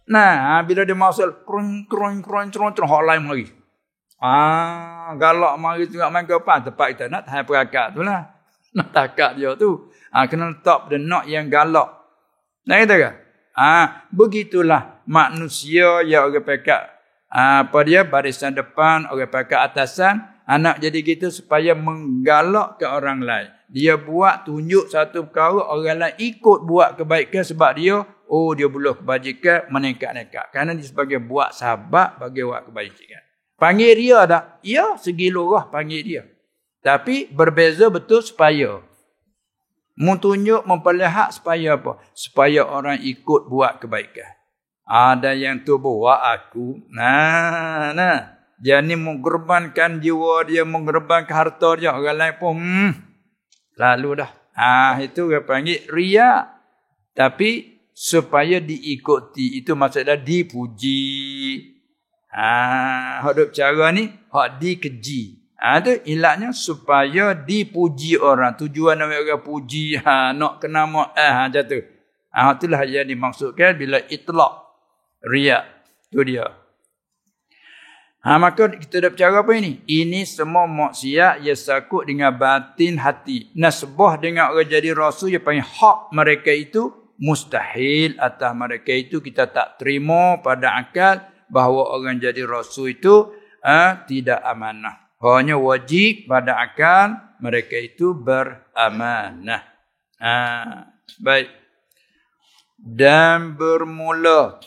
Nah, bila dia masuk kroing hak lain lagi. Galak mari tengok main ke apa tempat kita nak tahan perakak tu lah. Nak takak dia tu. Kena letak pedenak yang galak. Nah kata ke? Begitulah manusia yang orang pakak barisan depan, orang pakak atasan, anak jadi gitu supaya menggalakkan orang lain. Dia buat tunjuk satu perkara, orang lain ikut buat kebaikan sebab dia boleh kebajikan meningkat-ningkat. Kerana dia sebagai buat sahabat bagi buat kebaikan. Panggil dia tak? Ya, segi lurah panggil dia. Tapi berbeza betul supaya tunjuk memperlihat supaya apa? Supaya orang ikut buat kebaikan. Ada yang tu buat aku. Nah. Dia ni mengorbankan jiwa dia, mengorbankan harta dia. Orang lain pun lalu dah. Itu dia panggil riya. Tapi supaya diikuti. Itu maksudnya dipuji. Hak cara ni hak dikeji. Itu ilahnya supaya dipuji orang. Tujuan orang puji, nak kena macam tu. Itulah yang dimaksudkan bila itlaq riya. Tu dia. Maka kita dah bercara apa ini? Ini semua maksiat yang sakut dengan batin hati. Nasbah dengan orang jadi rasul yang panggil hak mereka itu mustahil atas mereka itu kita tak terima pada akal bahawa orang jadi rasul itu tidak amanah. Hanya wajib pada akal mereka itu beramanah. Baik. Dan bermula.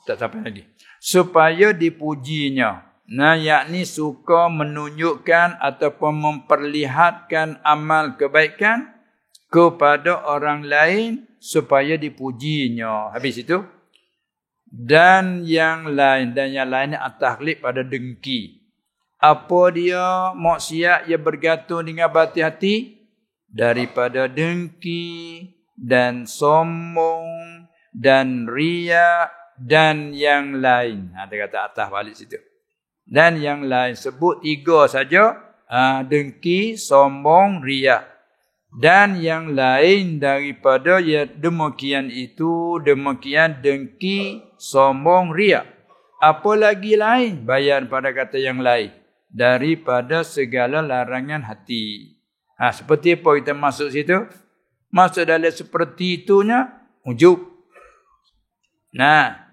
Tak sampai lagi. Supaya dipujinya. Yakni suka menunjukkan ataupun memperlihatkan amal kebaikan kepada orang lain supaya dipujinya. Habis itu. Dan yang lain ni at-takhlid pada dengki. Apa dia maksiat yang bergantung dengan batin hati? Daripada dengki dan sombong dan riya dan yang lain. Dia kata atas balik situ. Dan yang lain sebut 3 saja, dengki, sombong, riya. Dan yang lain daripada ya demikian itu, demikian dengki, sombong, riya. Apa lagi lain? Bayan pada kata yang lain. Daripada segala larangan hati. Seperti apa kita masuk situ? Masuk dalam seperti itunya, ujub.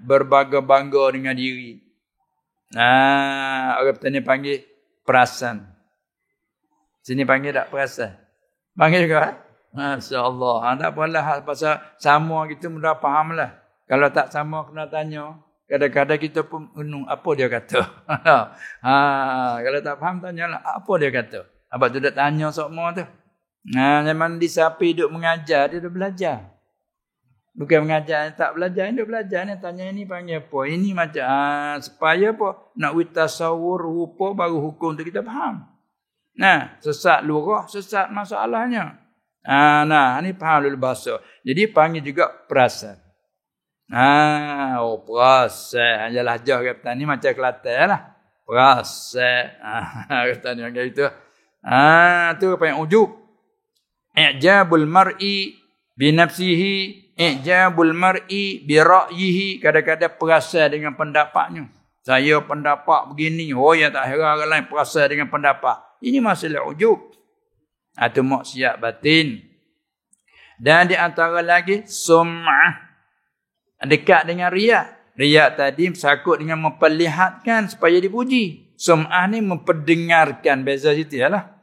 Berbangga-bangga dengan diri. Orang petani panggil perasan. Sini panggil tak perasan? Panggil juga? Masya-Allah. Tak apalah pasal sama kita mudah faham lah. Kalau tak sama kena tanya. Kadang-kadang kita pun apa dia kata. Kalau tak faham tanyalah apa dia kata. Abang tu dah tanya semua tu. Zaman di sapi duduk mengajar, dia dah belajar. Bukan mengajar, tak belajar, dia belajar ni. Tanya ini panggil apa? Ini macam, supaya apa? Nak witasawur rupa baru hukum tu kita faham. Sesat lurah, sesat masalahnya. Ni faham dulu bahasa. Jadi panggil juga perasan. Perasan. Yalah jah kata ni macam Kelantan lah. Perasan. Kata ni macam itu. Tu apa yang ujub. I'jabul mar'i binafsihi, i'jabul mar'i bira'yihi. Kadang-kadang perasan dengan pendapatnya. Saya pendapat begini. Yang tak heran orang lain perasan dengan pendapat. Ini masalah ujub. Atau maksiat batin. Dan di antara lagi sum'ah. Dekat dengan riya. Riya tadi sakut dengan memperlihatkan supaya dipuji. Sum'ah ni memperdengarkan. Beza situ lah.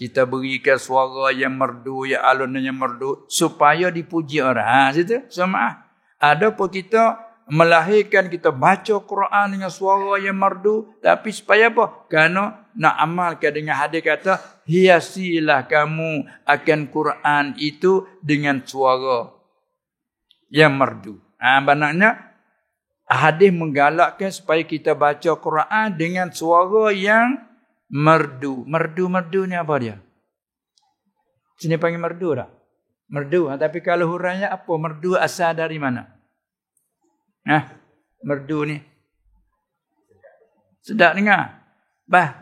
Kita berikan suara yang merdu, yang alunan yang merdu supaya dipuji orang. Situ sum'ah. Ada pun kita melahirkan, kita baca Quran dengan suara yang merdu, tapi supaya apa? Kerana nak amalkan dengan hadis kata, hiasilah kamu akan Quran itu dengan suara yang merdu. Maknanya hadis menggalakkan supaya kita baca Quran dengan suara yang merdu. Merdu ni apa dia? Sini panggil merdu tak? Merdu. Tapi kalau huraiannya apa? Merdu asal dari mana? Merdu ni. Sedap dengar.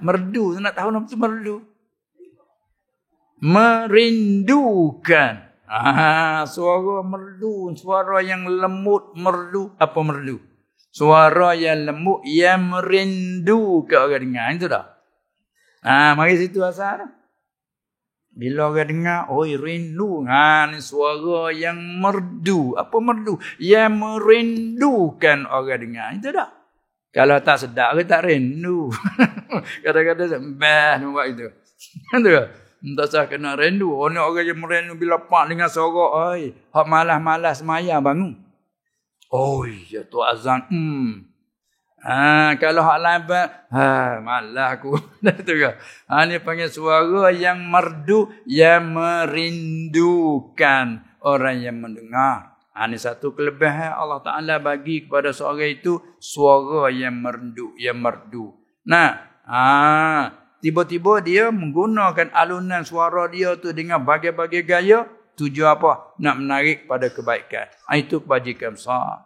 Merdu. Nak tahu apa tu merdu? Merindukan. Suara merdu. Suara yang lembut merdu. Apa merdu? Suara yang lembut yang merindukan orang dengar. Itu dah. Mari situ asal. Bila orang dengar, oi rindu. Ni suara yang merdu. Apa merdu? Yang merindukan orang dengar. Itu dah. Kalau tak sedap, orang tak rindu. Kadang-kadang nak buat itu. Itu dah. Tak sah kena rindu. Orang yang merindu bila pak dengan suara, oi, hak malas-malas semaya bangun. Oi, jatuh azan. Kalau hak lain malah aku. Itu ke. Ni panggil suara yang merdu, yang merindukan orang yang mendengar. Ni satu kelebihan Allah Taala bagi kepada seorang itu, suara yang merdu, yang merdu. Tiba-tiba dia menggunakan alunan suara dia tu dengan bagai-bagai gaya. Tujuan apa? Nak menarik pada kebaikan. Itu kebajikan besar.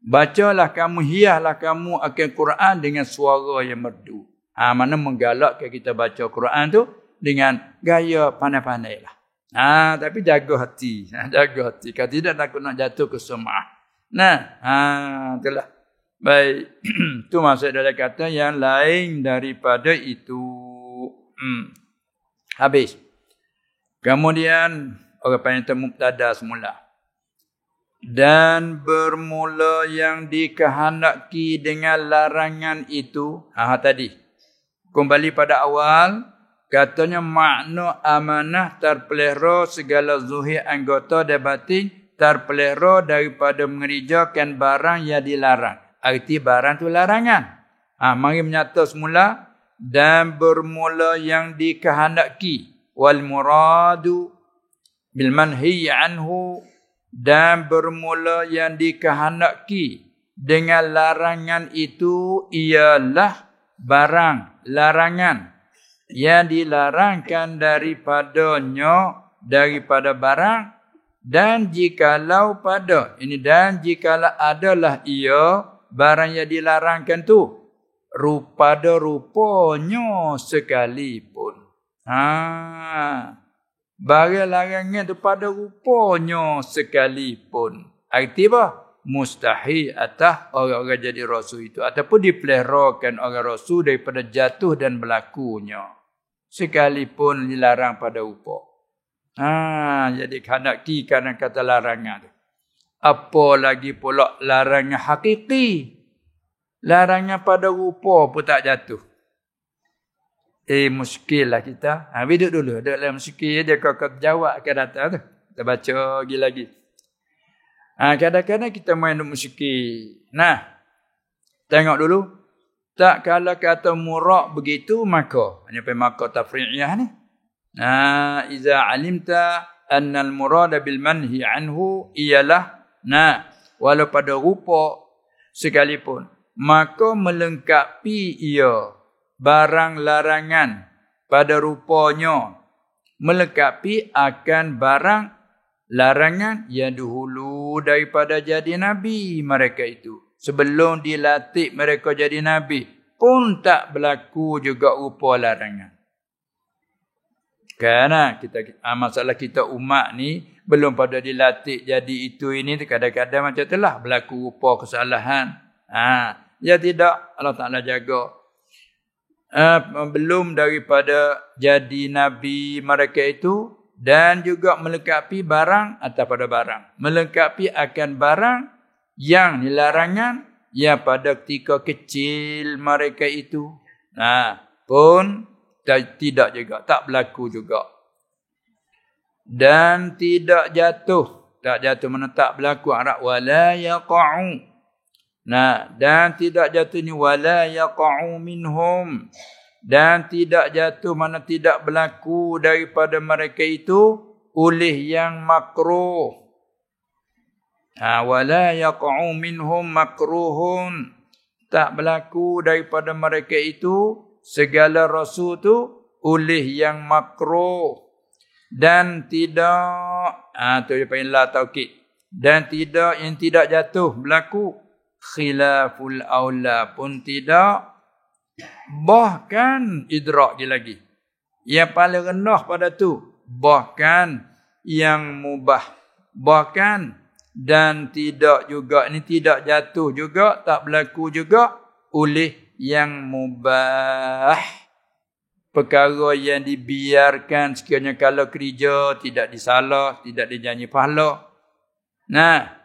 Bacalah kamu, hiaslah kamu akan Quran dengan suara yang merdu. Mana menggalakkan kita baca Quran tu dengan gaya pandai-pandai lah. Tapi jaga hati. Jaga hati. Kalau tidak takut nak jatuh ke sum'ah. Itulah. Baik. Itu maksud dari kata yang lain daripada itu. Habis. Kemudian orang panggil mubtada semula. Dan bermula yang dikehendaki dengan larangan itu. Tadi. Kembali pada awal. Katanya makna amanah terpelihara segala zuhir anggota dan batin. Terpelihara daripada mengerjakan barang yang dilarang. Arti barang tu larangan. Mari menyata semula. Dan bermula yang dikehendaki. Wal muradu bil manhi anhu. Dan bermula yang dikehendaki dengan larangan itu ialah barang larangan yang dilarangkan daripadanya, daripada barang. Dan jikalau jikalau adalah ia barang yang dilarangkan tu pada rupanya sekalipun. Barang larangan tu pada rupanya sekalipun. Arti apa? Mustahil atas orang-orang jadi rasul itu. Ataupun dipeliharakan orang rasul daripada jatuh dan berlakunya. Sekalipun dilarang pada rupa. Jadi khandaki kerana kata larangan tu. Apa lagi pula larangan hakiki. Larangan pada rupa pun tak jatuh. Muskil lah kita. Duduk dulu. Duduk dalam muskil. Dia kau jawab akan datang tu. Kita baca lagi. Kadang-kadang kita main duduk muskil. Tengok dulu. Tak kalau kata murak begitu, maka. Ini maka tafri'iyah ni. Iza alimta annal murada bil manhi anhu ialah. Walau pada rupa sekalipun. Maka melengkapi ia barang larangan pada rupanya. Melengkapi akan barang larangan yang dahulu daripada jadi Nabi mereka itu. Sebelum dilatih mereka jadi Nabi pun tak berlaku juga rupa larangan. Kerana masalah kita umat ni belum pada dilatih jadi itu ini kadang-kadang macam itulah berlaku rupa kesalahan. Ya tidak, Allah Ta'ala jaga. Belum daripada jadi Nabi mereka itu dan juga melengkapi barang atau pada barang. Melengkapi akan barang yang dilarangan yang pada ketika kecil mereka itu. Pun tidak juga, tak berlaku juga. Dan tidak jatuh. Tak jatuh mana tak berlaku. Wala yaqa'u. Dan tidak jatuh ni wala yaqa'u minhum. Dan tidak jatuh mana tidak berlaku daripada mereka itu oleh yang makruh. Wala yaqa'u minhum makruhun. Tak berlaku daripada mereka itu segala rasul tu oleh yang makruh. Dan tidak tu dia panggil la taukid. Dan tidak yang tidak jatuh berlaku khilaful aula pun tidak Bahkan idrak dia lagi. Yang paling rendah pada tu. Bahkan yang mubah. Bahkan dan tidak juga. Ini tidak jatuh juga. Tak berlaku juga. Oleh yang mubah. Perkara yang dibiarkan sekiranya kalau kerja tidak disalah, tidak dijanji pahala. Nah,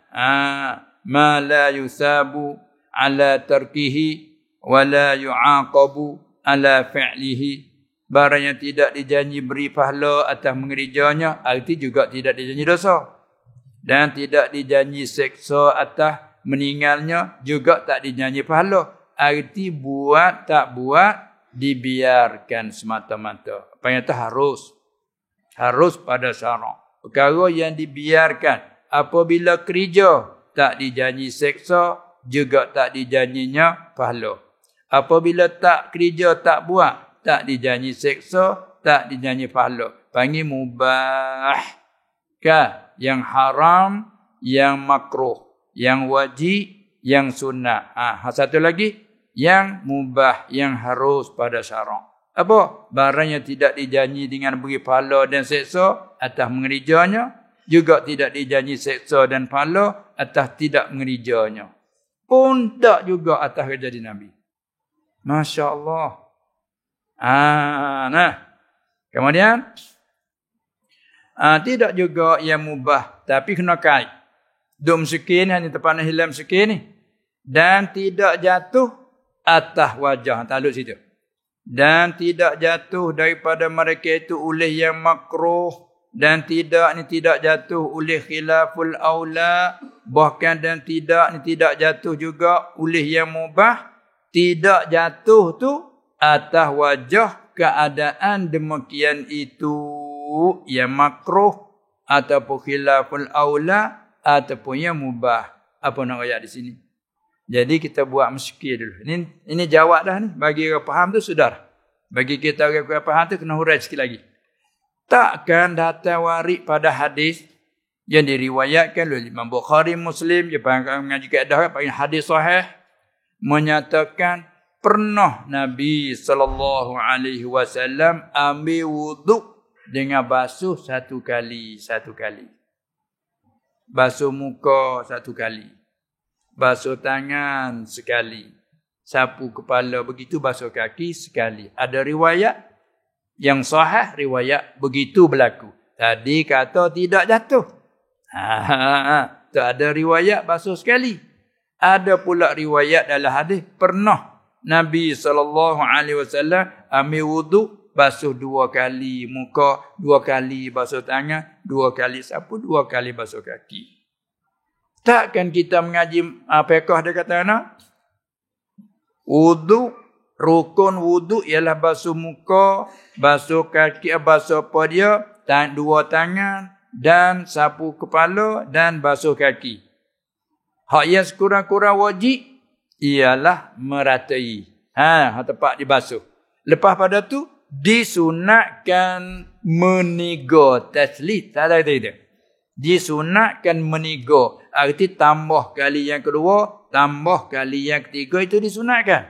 ma la yusabu ala tarkihi wa la yu'aqabu ala fi'lihi. Barang yang tidak dijanji beri pahala atas mengerjanya, arti juga tidak dijanji dosa. Dan tidak dijanji seksa atas meninggalnya, juga tak dijanji pahala. Arti buat tak buat dibiarkan semata-mata. Apa yang itu harus pada syarak. Perkara yang dibiarkan apabila kerja tak dijanji seksa, juga tak dijanjinya pahala. Apabila tak kerja tak buat, tak dijanji seksa, tak dijanji pahala. Panggil mubah. Yang haram, yang makruh, yang wajib, yang sunnah. Satu lagi yang mubah, yang harus pada syarak. Apa? Barang yang tidak dijanji dengan beri pahala dan seksa atas mengerjanya, juga tidak dijanji seksa dan pahala atas tidak mengerjanya. Pun tak juga atas kerja di Nabi. Masya Allah. Nah. Kemudian tidak juga yang mubah, tapi kena kait. Duk miskin, hanya terpandang hilang miskin ni. Dan tidak jatuh atas wajah. Takluk situ. Dan tidak jatuh daripada mereka itu oleh yang makruh. Dan tidak jatuh oleh khilaful aula. Bahkan dan tidak jatuh juga oleh yang mubah. Tidak jatuh tu atas wajah keadaan demikian itu yang makruh ataupun khilaful aula ataupun yang mubah. Apa nak ayat di sini? Jadi kita buat meski dulu. Ini jawab dah ni. Bagi orang faham tu sudah. Bagi kita orang faham tu kena hurai sikit lagi. Takkan datang warid pada hadis yang diriwayatkan oleh Imam Bukhari, Muslim, dia mengaji kaedah panggil hadis sahih, menyatakan pernah Nabi SAW ambil wuduk dengan basuh satu kali. Basuh muka satu kali. Basuh tangan sekali. Sapu kepala begitu, basuh kaki sekali. Ada riwayat yang sahih, riwayat begitu berlaku. Tadi kata tidak jatuh. Tak ada riwayat basuh sekali. Ada pula riwayat dalam hadis pernah Nabi SAW ambil wuduk, basuh 2 kali muka, 2 kali basuh tangan, 2 kali sapu, 2 kali basuh kaki. Takkan kita mengaji fiqh dia kata nak? Wuduk, rukun wuduk ialah basuh muka, basuh kaki, basuh apa dia? 2 tangan dan sapu kepala dan basuh kaki. Hak yang sekurang-kurang wajib ialah meratai. Tempat dibasuh. Lepas pada tu disunatkan meniga taslit. Tak ada itu. Disunatkan meniga. Arti tambah kali yang kedua, tambah kali yang ketiga itu disunatkan.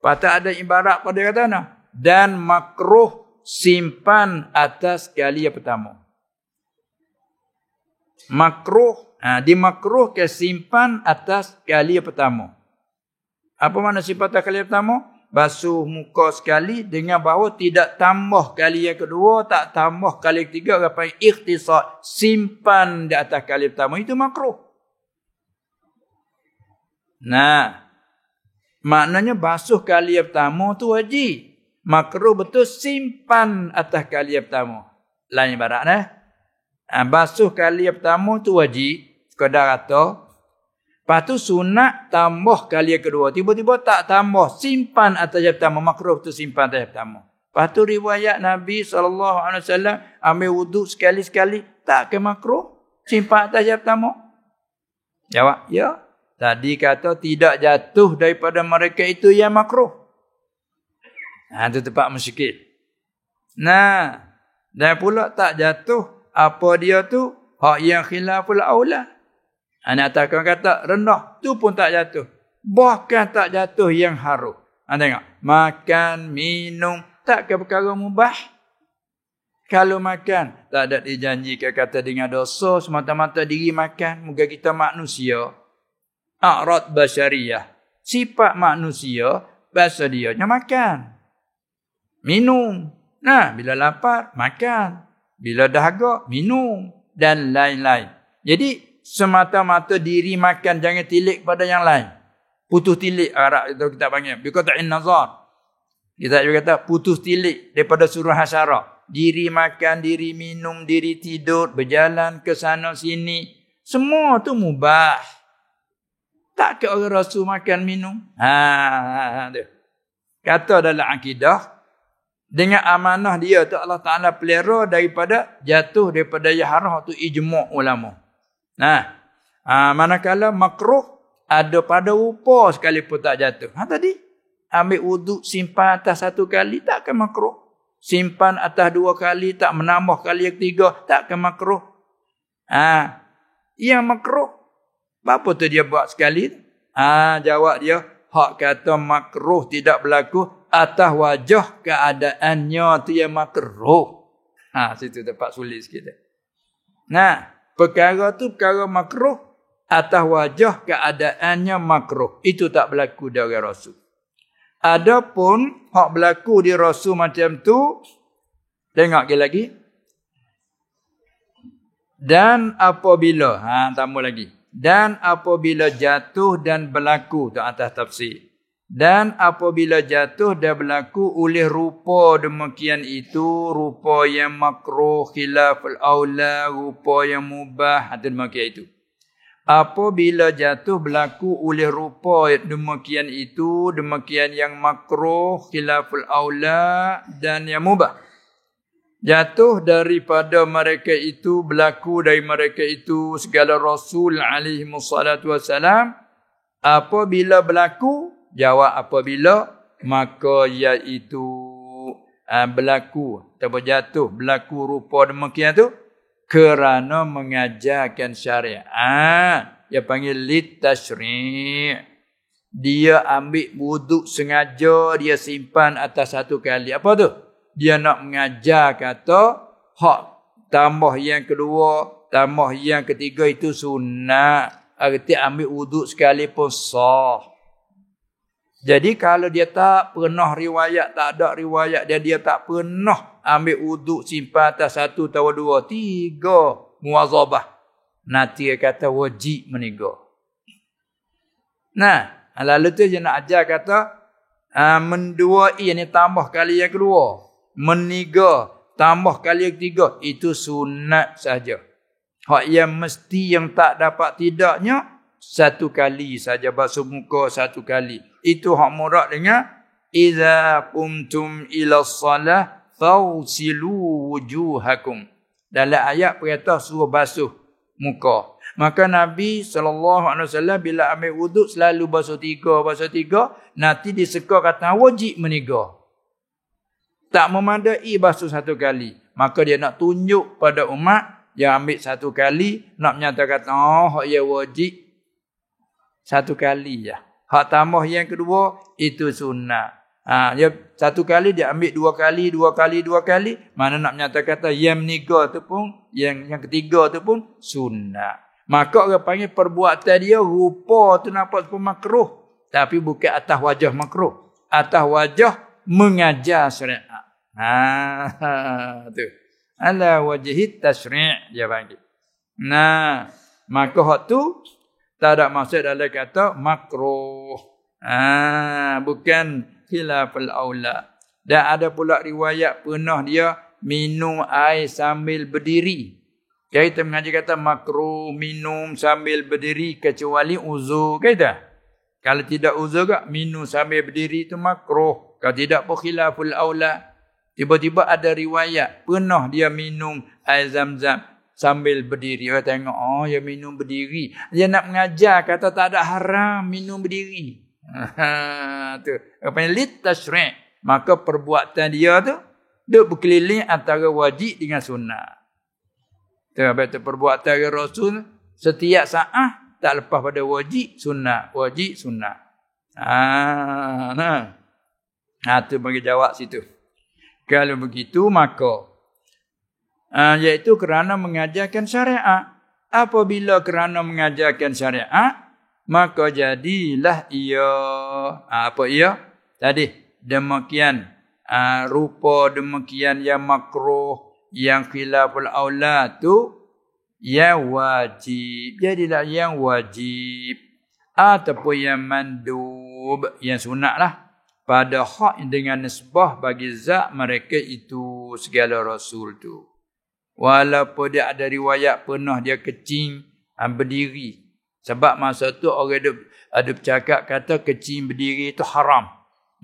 Patut ada ibarat pada kata nak. Dan makruh simpan atas kali yang pertama. Makruh, dimakruhkan simpan atas kali yang pertama. Apa makna simpan atas kali yang pertama? Basuh muka sekali dengan bahawa tidak tambah kali yang kedua, tak tambah kali yang ketiga, apa yang ikhtisar, simpan di atas kali yang pertama, itu makruh. Nah, maknanya basuh kali yang pertama tu wajib. Makruh betul simpan atas kali yang pertama. Lain ibarat dah. Basuh kali yang pertama tu wajib, sekadar kata. Lepas tu sunat tambah kali yang kedua. Tiba-tiba tak tambah, simpan atas yang pertama. Makruh tu simpan atas yang pertama. Lepas tu riwayat Nabi SAW ambil wuduk sekali-sekali. Tak ke makruh? Simpan atas yang pertama? Jawab, ya. Tadi kata tidak jatuh daripada mereka itu yang makruh. Itu tempat musykil. Nah, dan pula tak jatuh. Apa dia tu? Hak yang khilaful aula. Anak takkan kata rendah. Tu pun tak jatuh. Bahkan tak jatuh yang haruh. Tengok. Makan, minum. Tak ke perkara mubah? Kalau makan, tak ada dijanjikan kata dengan dosa, semata-mata diri makan. Moga kita manusia. A'rad basyariyah. Sifat manusia, bahasa dia makan. Minum. Nah, bila lapar, makan. Bila dahaga, minum. Dan lain-lain. Jadi, semata-mata diri makan, jangan tilik pada yang lain. Putus tilik, Arab itu kita panggil. Biqata'in nazar. Kita juga kata, putus tilik daripada suruh hasyarah. Diri makan, diri minum, diri tidur, berjalan ke sana sini. Semua tu mubah. Tak ke orang Rasul makan minum? Kata dalam akidah, dengan amanah dia tu Allah Ta'ala pelera daripada jatuh daripada yaharah tu ijma' ulama. Manakala makruh ada pada rupa sekalipun tak jatuh. Tadi ambil wuduk simpan atas satu kali takkan makruh. Simpan atas dua kali, tak menambah kali yang ketiga, takkan makruh. Yang makruh, apa tu dia buat sekali? Jawab dia, hak kata makruh tidak berlaku atas wajah keadaannya tu yang makruh. Situ tempat sulit sikit. Perkara tu perkara makruh atas wajah keadaannya makruh. Itu tak berlaku dari Rasul. Adapun hak berlaku di Rasul macam tu, tengok lagi. Dan apabila, tambah lagi. Dan apabila jatuh dan berlaku, tu atas tafsir. Dan apabila jatuh dan berlaku oleh rupa demikian itu, rupa yang makruh, khilaful aula, rupa yang mubah, atau demikian itu. Apabila jatuh berlaku oleh rupa demikian itu, demikian yang makruh, khilaful aula dan yang mubah. Jatuh daripada mereka itu, berlaku dari mereka itu segala Rasul alaihi wassalatu wassalam. Apabila berlaku, jawab apabila, maka iaitu berlaku atau jatuh berlaku rupa demikian tu kerana mengajarkan syariat. Dia panggil litashri'. Dia ambil wuduk sengaja, dia simpan atas satu kali. Apa tu? Dia nak mengajar kata hak tambah yang kedua, tambah yang ketiga itu sunat. Arti ambil wuduk sekali pun sah. Jadi kalau dia tak pernah riwayat, tak ada riwayat dia tak pernah ambil wuduk simpan atas satu atau dua, tiga muwazabah. Nanti dia kata wajib meniga. Lalu tu dia nak ajar kata menduai ini tambah kali yang kedua. Meniga tambah kali yang ketiga. Itu sunat saja. Hak yang mesti yang tak dapat tidaknya satu kali saja basuh muka satu kali. Itu hak murad dengan iza qumtum ila shalah fawsilu wujuhakum. Dalam ayat perintah suruh basuh muka. Maka Nabi SAW bila ambil wuduk selalu basuh tiga. Nanti diseka kata wajib meniga. Tak memadai basuh satu kali. Maka dia nak tunjuk pada umat yang ambil satu kali. Nak menyatakan hak yang wajib satu kali je. Hak tambah yang kedua itu sunnah. Dia satu kali dia ambil dua kali. Mana nak menyatakan kata yang meniga tu pun, yang ketiga tu pun sunnah. Maka orang panggil perbuatan dia rupa tu nampak seperti makruh. Tapi bukan atas wajah makruh. Atas wajah mengajar syariat. Tu. Ala wajhi tasyri' dia panggil. Maka hak tu tak ada maksud dalam kata makruh. Bukan khilaful aula. Dan ada pula riwayat pernah dia minum air sambil berdiri. Kita mengaji kata makruh minum sambil berdiri kecuali uzur. Kata kalau tidak uzur ke minum sambil berdiri itu makruh. Kalau tidak pun khilaful aula. Tiba-tiba ada riwayat pernah dia minum air zam-zam sambil berdiri. Orang tengok, dia minum berdiri. Dia nak mengajar kata tak ada haram minum berdiri. Tu. Apa yang litashri'. Maka perbuatan dia tu duk berkeliling antara wajib dengan sunnah. Tu apa itu perbuatan Rasul setiap saat tak lepas pada wajib sunnah, wajib sunnah. Tu bagi jawab situ. Kalau begitu maka iaitu kerana mengajarkan syariat. Apabila kerana mengajarkan syariat, maka jadilah ia apa ia? Tadi demikian rupa demikian yang makruh, yang khilaful aula tu yang wajib. Jadilah yang wajib ataupun yang mandub, yang sunatlah pada hak dengan nisbah bagi zat mereka itu segala rasul tu. Walaupun dia ada riwayat pernah dia kecing berdiri. Sebab masa tu orang ada bercakap kata kecing berdiri itu haram.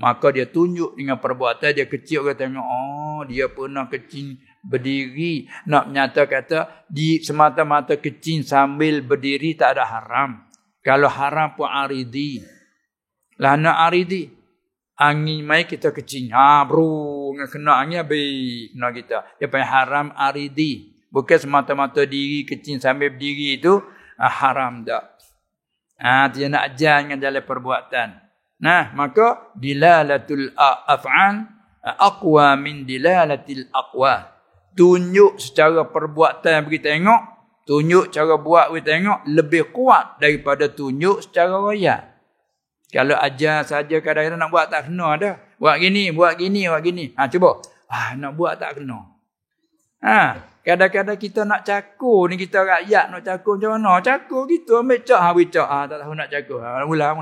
Maka dia tunjuk dengan perbuatan dia kecil, orang tengok dia pernah kecing berdiri. Nak menyata kata di semata-mata kecing sambil berdiri tak ada haram. Kalau haram pun aridi. Lah nak aridi. Angin mai kita kecing. Bro, kena angin habis kena kita. Dia panggil haram aridi. Bukan semata-mata diri kecing sambil berdiri itu haram tak. Dia nak ajar dengan jalan perbuatan. Maka dilalatul af'al aqwa min dilalatil aqwa. Tunjuk secara perbuatan bagi tengok, tunjuk cara buat bagi tengok lebih kuat daripada tunjuk secara royak. Kalau ajar saja kadang-kadang nak buat tak kena dah. Buat gini, buat gini, buat gini. Cuba. Nak buat tak kena. Kadang-kadang kita nak cakur ni, kita rakyat nak cakur macam mana? Cakur gitu, ambil cak, habis cak. Tak tahu nak cakur. Mula.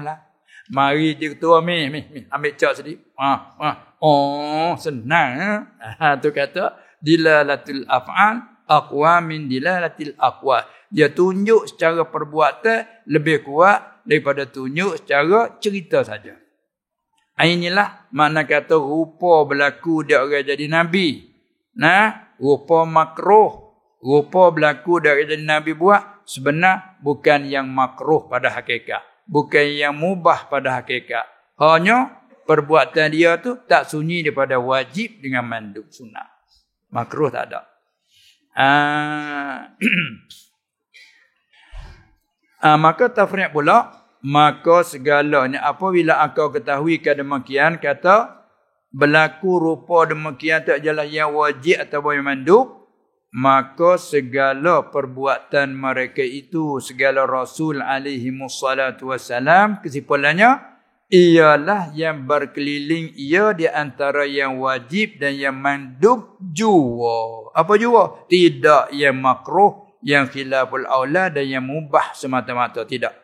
Mari je ketua, ambil cak sedikit. Senang. Tu kata, dilalatul af'al aqwa min dilalatil aqwa. Dia tunjuk secara perbuatan lebih kuat daripada tunjuk secara cerita saja. Inilah makna kata rupa berlaku dia orang jadi nabi. Rupa makruh, rupa berlaku dia orang jadi nabi buat sebenar bukan yang makruh pada hakikat, bukan yang mubah pada hakikat. Hanya perbuatan dia tu tak sunyi daripada wajib dengan mandub sunat. Makruh tak ada. Maka tafriq pula, maka segalanya apabila engkau ketahui kedemikian, kata berlaku rupa demikian tak adalah yang wajib atau yang mandub, maka segala perbuatan mereka itu, segala rasul alaihi wassalatu wassalam, kesimpulannya ialah yang berkeliling ia di antara yang wajib dan yang mandub jua. Apa jua? Tidak yang makruh, yang khilaful aula dan yang mubah semata-mata, tidak.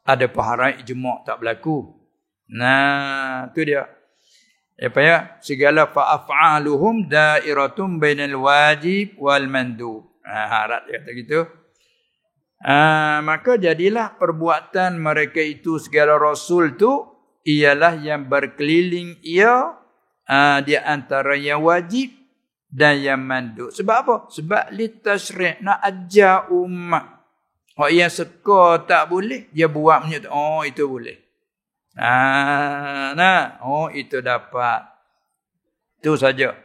Ada paharan ijma' tak berlaku. Tu dia. Segala fa'af'aluhum da'iratun bainal wajib wal mandub. Harap dia kata gitu. Maka jadilah perbuatan mereka itu, segala rasul tu ialah yang berkeliling ia di antara yang wajib dan yang mandub. Sebab apa? Sebab litashri', nak ajar umat. Yang suka tak boleh, dia buat menyut. Itu boleh. Itu dapat. Itu saja.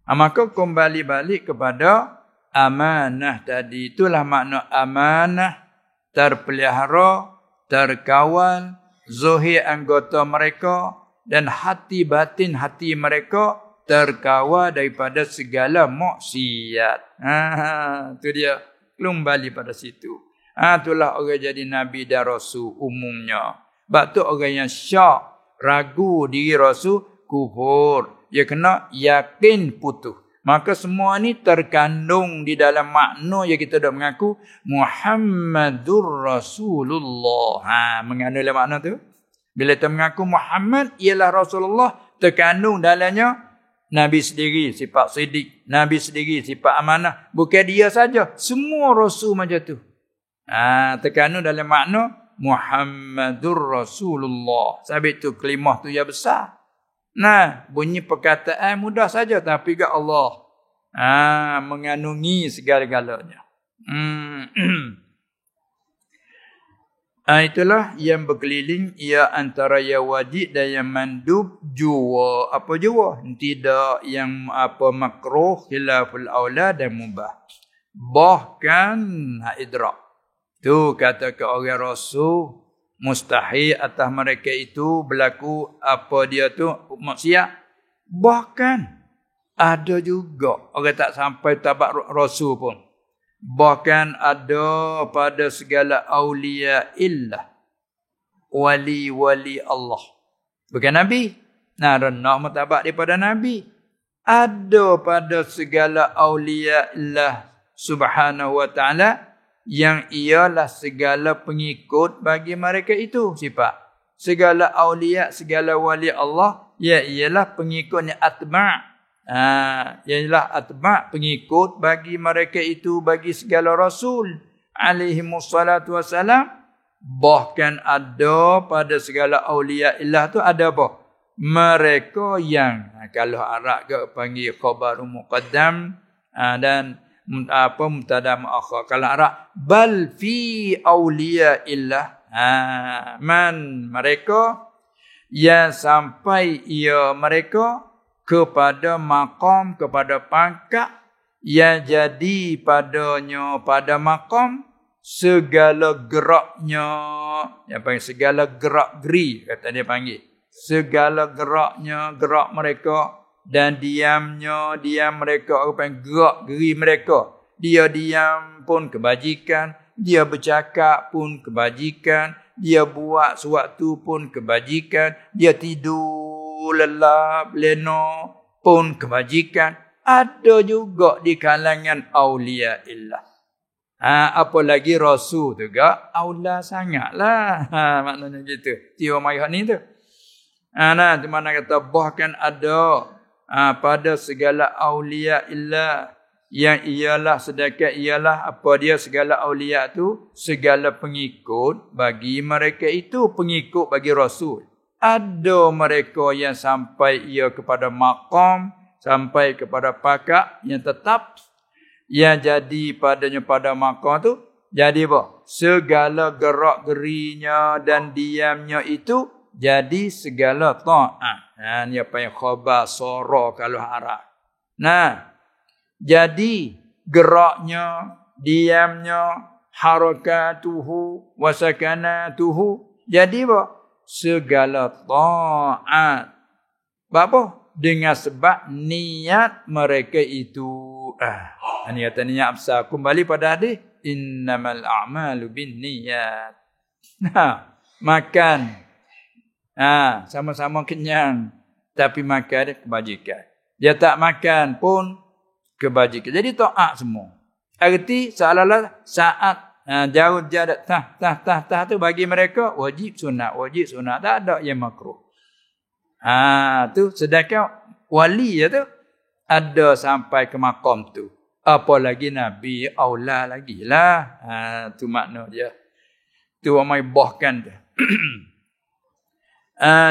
Maka kembali balik kepada amanah tadi. Itulah makna amanah, terpelihara, terkawal, zahir anggota mereka dan hati batin hati mereka terkawal daripada segala maksiat. Itu dia. Kembali pada situ. Itulah orang jadi nabi dan rasul umumnya. Sebab tu orang yang syak, ragu diri rasul, kufur. Dia kena yakin putus. Maka semua ni terkandung di dalam makna yang kita dah mengaku Muhammadur Rasulullah. Mengandung dalam makna tu. Bila kita mengaku Muhammad ialah Rasulullah, terkandung dalamnya Nabi sendiri sifat siddiq, Nabi sendiri sifat amanah. Bukan dia saja, semua rasul macam tu. Terkandung dalam makna Muhammadur Rasulullah. Sebab itu kelimah tu yang besar. Bunyi perkataan mudah saja, tapi ke Allah mengandungi segala-galanya. Itulah yang berkeliling ia antara yang wajib dan yang mandub jua. Apa jua? Tidak yang makruh, khilaful aula dan mubah. Bahkan idrak. Tu kata ke orang rasul, mustahil atas mereka itu berlaku apa dia tu maksiat. Bahkan ada juga orang tak sampai tabat rasul pun. Bahkan ada pada segala aulia illah, wali-wali Allah. Bukan Nabi. Nah, renah mutabak daripada Nabi. Ada pada segala aulia illah subhanahu wa ta'ala yang ialah segala pengikut bagi mereka itu. Sifat. Segala aulia, segala wali Allah, ya ialah pengikutnya atma'. Ialah atba' pengikut bagi mereka itu, bagi segala rasul alaihimussalatu wassalam. Bahkan ada pada segala awliya illah tu ada apa? Mereka yang kalau Arab ke panggil khabar muqaddam dan mubtada muakhar. Kalau Arab bal fi awliya illah, man mereka yang sampai ia mereka kepada maqam, kepada pangkat yang jadi padanya pada maqam segala geraknya, yang panggil segala gerak geri, kata dia panggil. Segala geraknya, gerak mereka, dan diamnya, diam mereka, orang panggil gerak geri mereka. Dia diam pun kebajikan, dia bercakap pun kebajikan, dia buat sesuatu pun kebajikan, dia tidur lelap, leno pun kebajikan. Ada juga di kalangan awliya illah. Apalagi rasul tu juga aula sangatlah. Maknanya gitu. Tiwa mayah ni tu. Di mana kata bahkan ada pada segala awliya illah yang ialah sedangkan ialah apa dia segala awliya tu segala pengikut bagi mereka itu, pengikut bagi rasul. Ada mereka yang sampai ia kepada maqam, sampai kepada pakak yang tetap, yang jadi padanya pada maqam tu, jadi apa? Segala gerak gerinya dan diamnya itu jadi segala ta'at. Ni apa yang khabar sara kalau Arab. Jadi geraknya, diamnya, harakatuhu, wasakanatuhu, jadi apa? Segala ta'at. Apa? Dengan sebab niat mereka itu. Niat absar. Kembali pada hadis. Innamal a'malu bin niyat. Makan. Sama-sama kenyang. Tapi makan kebajikan. Dia tak makan pun kebajikan. Jadi ta'at semua. Arti seolah-olah saat jauh jarak tah tu bagi mereka wajib sunat tak ada yang makruh. Tu sedangkan wali tu ada sampai ke maqam tu. Apalagi Nabi aula lagi lah. Tu makna dia. Tu amai bahkan tu.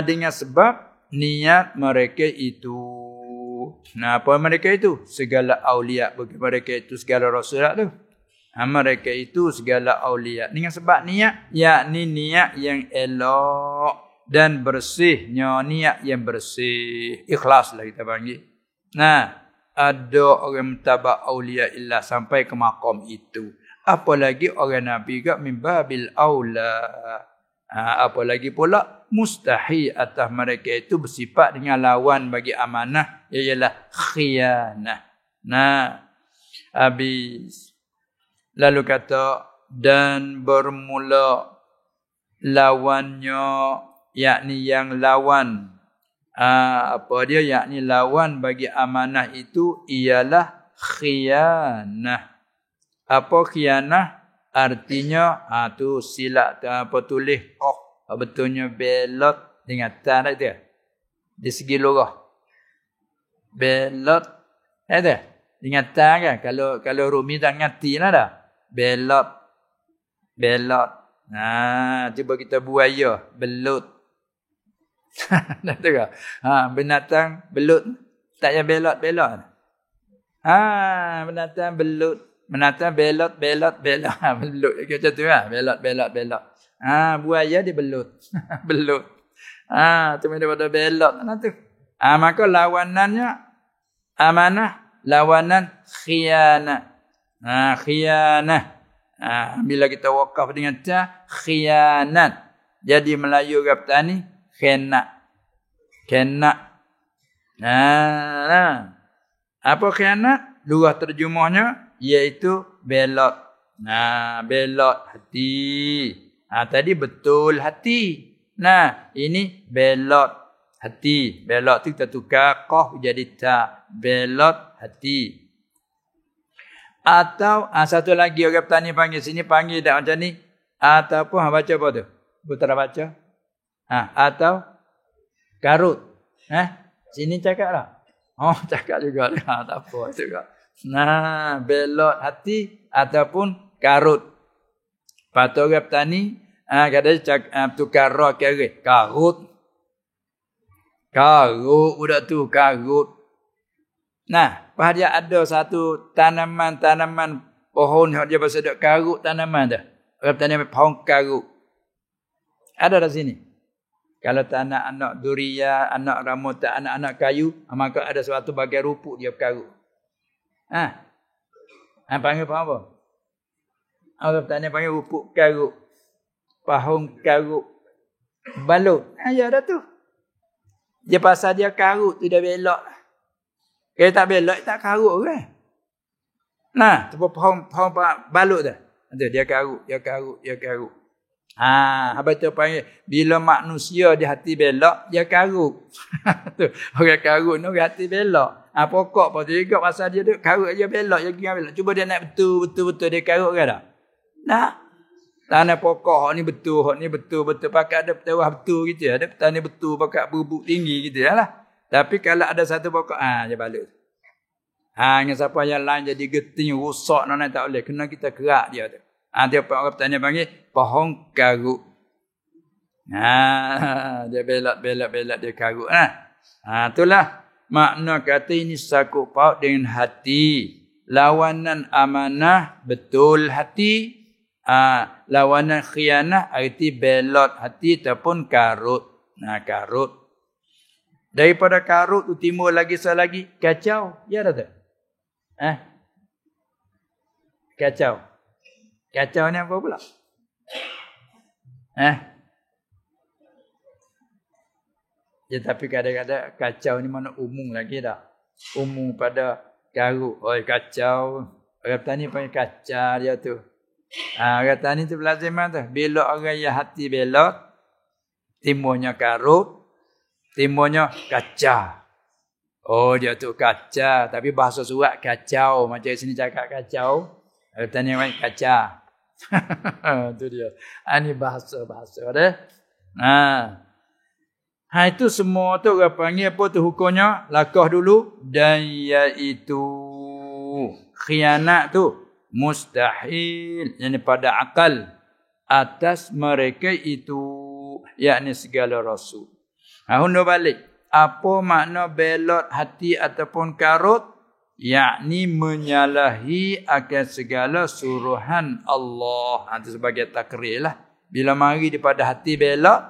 Dengan sebab niat mereka itu. Apa mereka itu? Segala aulia bagi mereka itu segala rasul tu. Mereka itu segala awliya. Dengan sebab niat, yakni niat yang elok dan bersihnya, niat yang bersih. Ikhlas lah kita panggil. Ada orang mentabak awliya illah sampai ke maqam itu. Apalagi orang Nabi juga min babil aula. Apalagi pula mustahil atas mereka itu bersifat dengan lawan bagi amanah, ialah khianah. Habis. Lalu kata, dan bermula lawannya, yakni yang lawan. Yakni lawan bagi amanah itu ialah khianah. Apa khianah? Artinya, tu silap tulis. Betulnya belot dengan tan tu. Di segi lorah. Belot. Dengan tan kan? Kalau Rumi tak ngati lah dah. Belot. Cuba kita buaya. Belut. Dah tahu tak? Binatang belut. Tak payah belot. Binatang belut. Binatang belot. Belut. Macam tu lah. Belot. Buaya dia belut. Belut. Tu daripada belot. Maka lawanannya amanah. Lawanan khianah. Khianah. Bila kita wakaf dengan ta, khianat. Jadi Melayu orang petani khianat. Khianat. Nah. Apa khianat? Luah terjemahnya iaitu belot. Nah, belot hati. Tadi betul hati. Nah, ini belot hati. Belot tu kita tukar qaf jadi ta. Belot hati. Atau satu lagi orang petani panggil sini panggil dak macam ni. Ataupun baca apa tu? Putera baca. Atau karut. Sini cakap tak? Oh, cakap juga. Tak apa juga. Nah, belot hati ataupun karut. Patut orang petani kadang tukar ra kere. Karut. Karut budak tu, karut. Nah, dia ada satu tanaman pohon yang dia pasal dak karut tanaman dah. Orang petani pohon karut. Ada di sini. Kalau tak anak durian, anak rambutan, anak-anak kayu, maka ada suatu bagian rupuk dia berkarut. Panggil apa? Orang petani panggil rupuk karut. Pohon karut. Balut. Ya dah tu. Dia pasal dia karut tu dia belok. Kalau tak belok, tak karut kan? Nah, tu pohon balut dah. Dia karut. Habis tu panggil, bila manusia di hati belok, dia karut. Tu, orang karut ni orang hati belok. Pokok pun juga pasal dia duk karut dia belok, dia pergi belok. Cuba dia naik betul dia karut ke tak? Nah. Tanah pokok ni betul, pakat ada petawah betul gitu. Ada petani betul, pakat bubuk tinggi gitu lah. Tapi kalau ada satu pokok, dia balut. Dengan siapa yang lain jadi geting, rusak, nak tak boleh. Kena kita kerak dia tu. Dia orang petani panggil pohon karut. Dia belak dia karut. Itulah makna kata ini sakut paut dengan hati. Lawanan amanah betul hati. Lawanan khianah arti belot hati ataupun karut. Karut. Daripada karut tu timbul lagi selagi kacau. Ya tak? Kacau. Kacau ni apa pula? Ya, tapi kadang-kadang kacau ni mana umum lagi tak? Umum pada karut. Kacau. Orang petani panggil kacau dia tu. Orang petani tu pelaziman tu. Bila orang yang hati belot, timbulnya karut, timbulnya kacau. Dia tu kacau. Tapi bahasa surat kacau. Macam sini cakap kacau. Orang petani panggil kacau. Itu dia. Ini bahasa dah. Itu semua tu orang panggil apa tu hukumnya? Lakah dulu. Dan iaitu khianat tu mustahil. Yang pada akal atas mereka itu. Yakni segala rasul. Hundur balik. Apa makna belot hati ataupun karut? Yakni menyalahi akan segala suruhan Allah. Itu sebagai takrir lah. Bila mari daripada hati belot,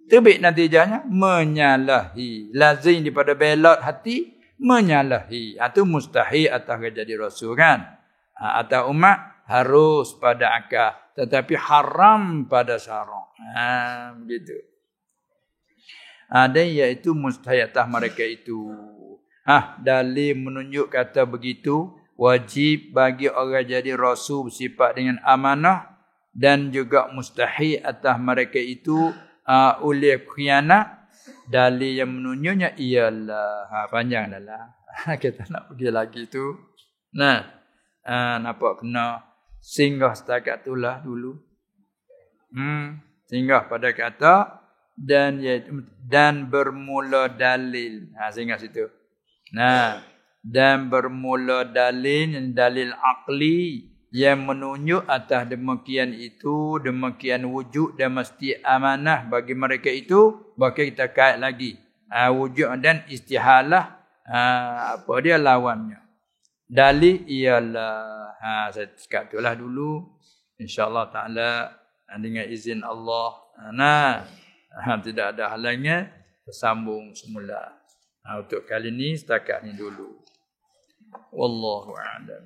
terbit natijahnya menyalahi. Lazim daripada belot hati, menyalahi. Itu mustahil atas jadi rasul kan. Atau umat harus pada akal. Tetapi haram pada syarak. Begitu. Ada iaitu mustahil atas mereka itu. Dalil menunjuk kata begitu, wajib bagi orang jadi rasul bersifat dengan amanah dan juga mustahil atas mereka itu oleh khianat. Dalil yang menunjuknya ialah panjang dah lah. Kita nak pergi lagi tu. Nampak kena singgah setakat itulah dulu. Singgah pada kata dan bermula dalil. Singgah situ. Dan bermula dalil akli yang menunjuk atas demikian itu, demikian wujud dan mesti amanah bagi mereka itu. Bahkan kita kait lagi wujud dan istihalah, apa dia lawannya. Dalil ialah saya cakap itulah dulu, insya-Allah taala dengan izin Allah. Tidak ada halangnya, bersambung semula. Untuk kali ni setakat ni dulu. Wallahu a'lam.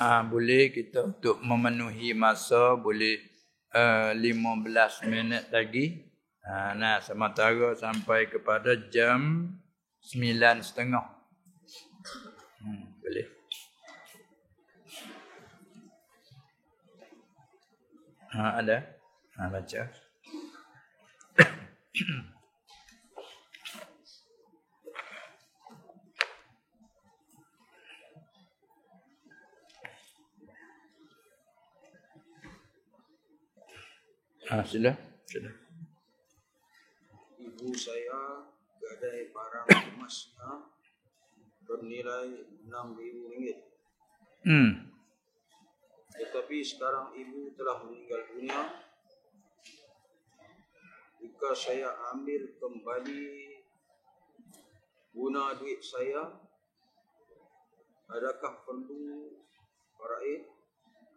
Boleh kita untuk memenuhi masa boleh 15 minit lagi. Nah, sementara sampai kepada jam 9.30. Boleh. Ada? Baca. Sila. Ibu saya gadai barang emasnya bernilai RM6.000. Tetapi sekarang ibu telah meninggal dunia. Jika saya ambil kembali guna duit saya, adakah perlu faraid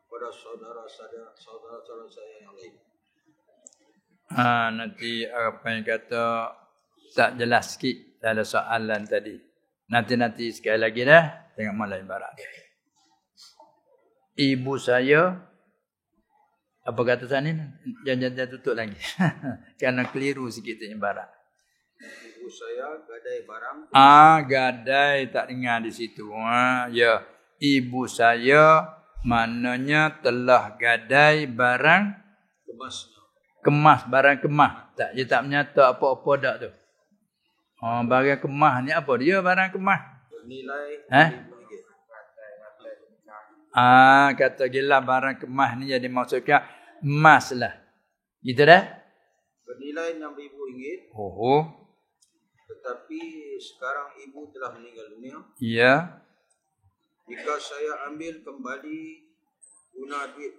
pada saudara-saudara saya yang lain? Nanti apa yang kata tak jelas sikit dalam soalan tadi. Nanti sekali lagi dah. Tengok malah ibarat. Ibu saya, apa kata sana ni? Jangan tutup lagi. Kerana keliru sikit tu ibarat. Ibu saya gadai barang. Gadai tak dengar di situ. Ya. Ibu saya maknanya telah gadai barang kemas, barang kemas. Tak, dia tak menyata apa-apa dak tu. Barang kemas ni apa dia barang kemas? Bernilai kata gila barang kemas ni jadi maksudnya emas lah. Gitu dah? Bernilai RM6.000. Tetapi sekarang ibu telah meninggal dunia. Ya. Jika saya ambil kembali guna duit,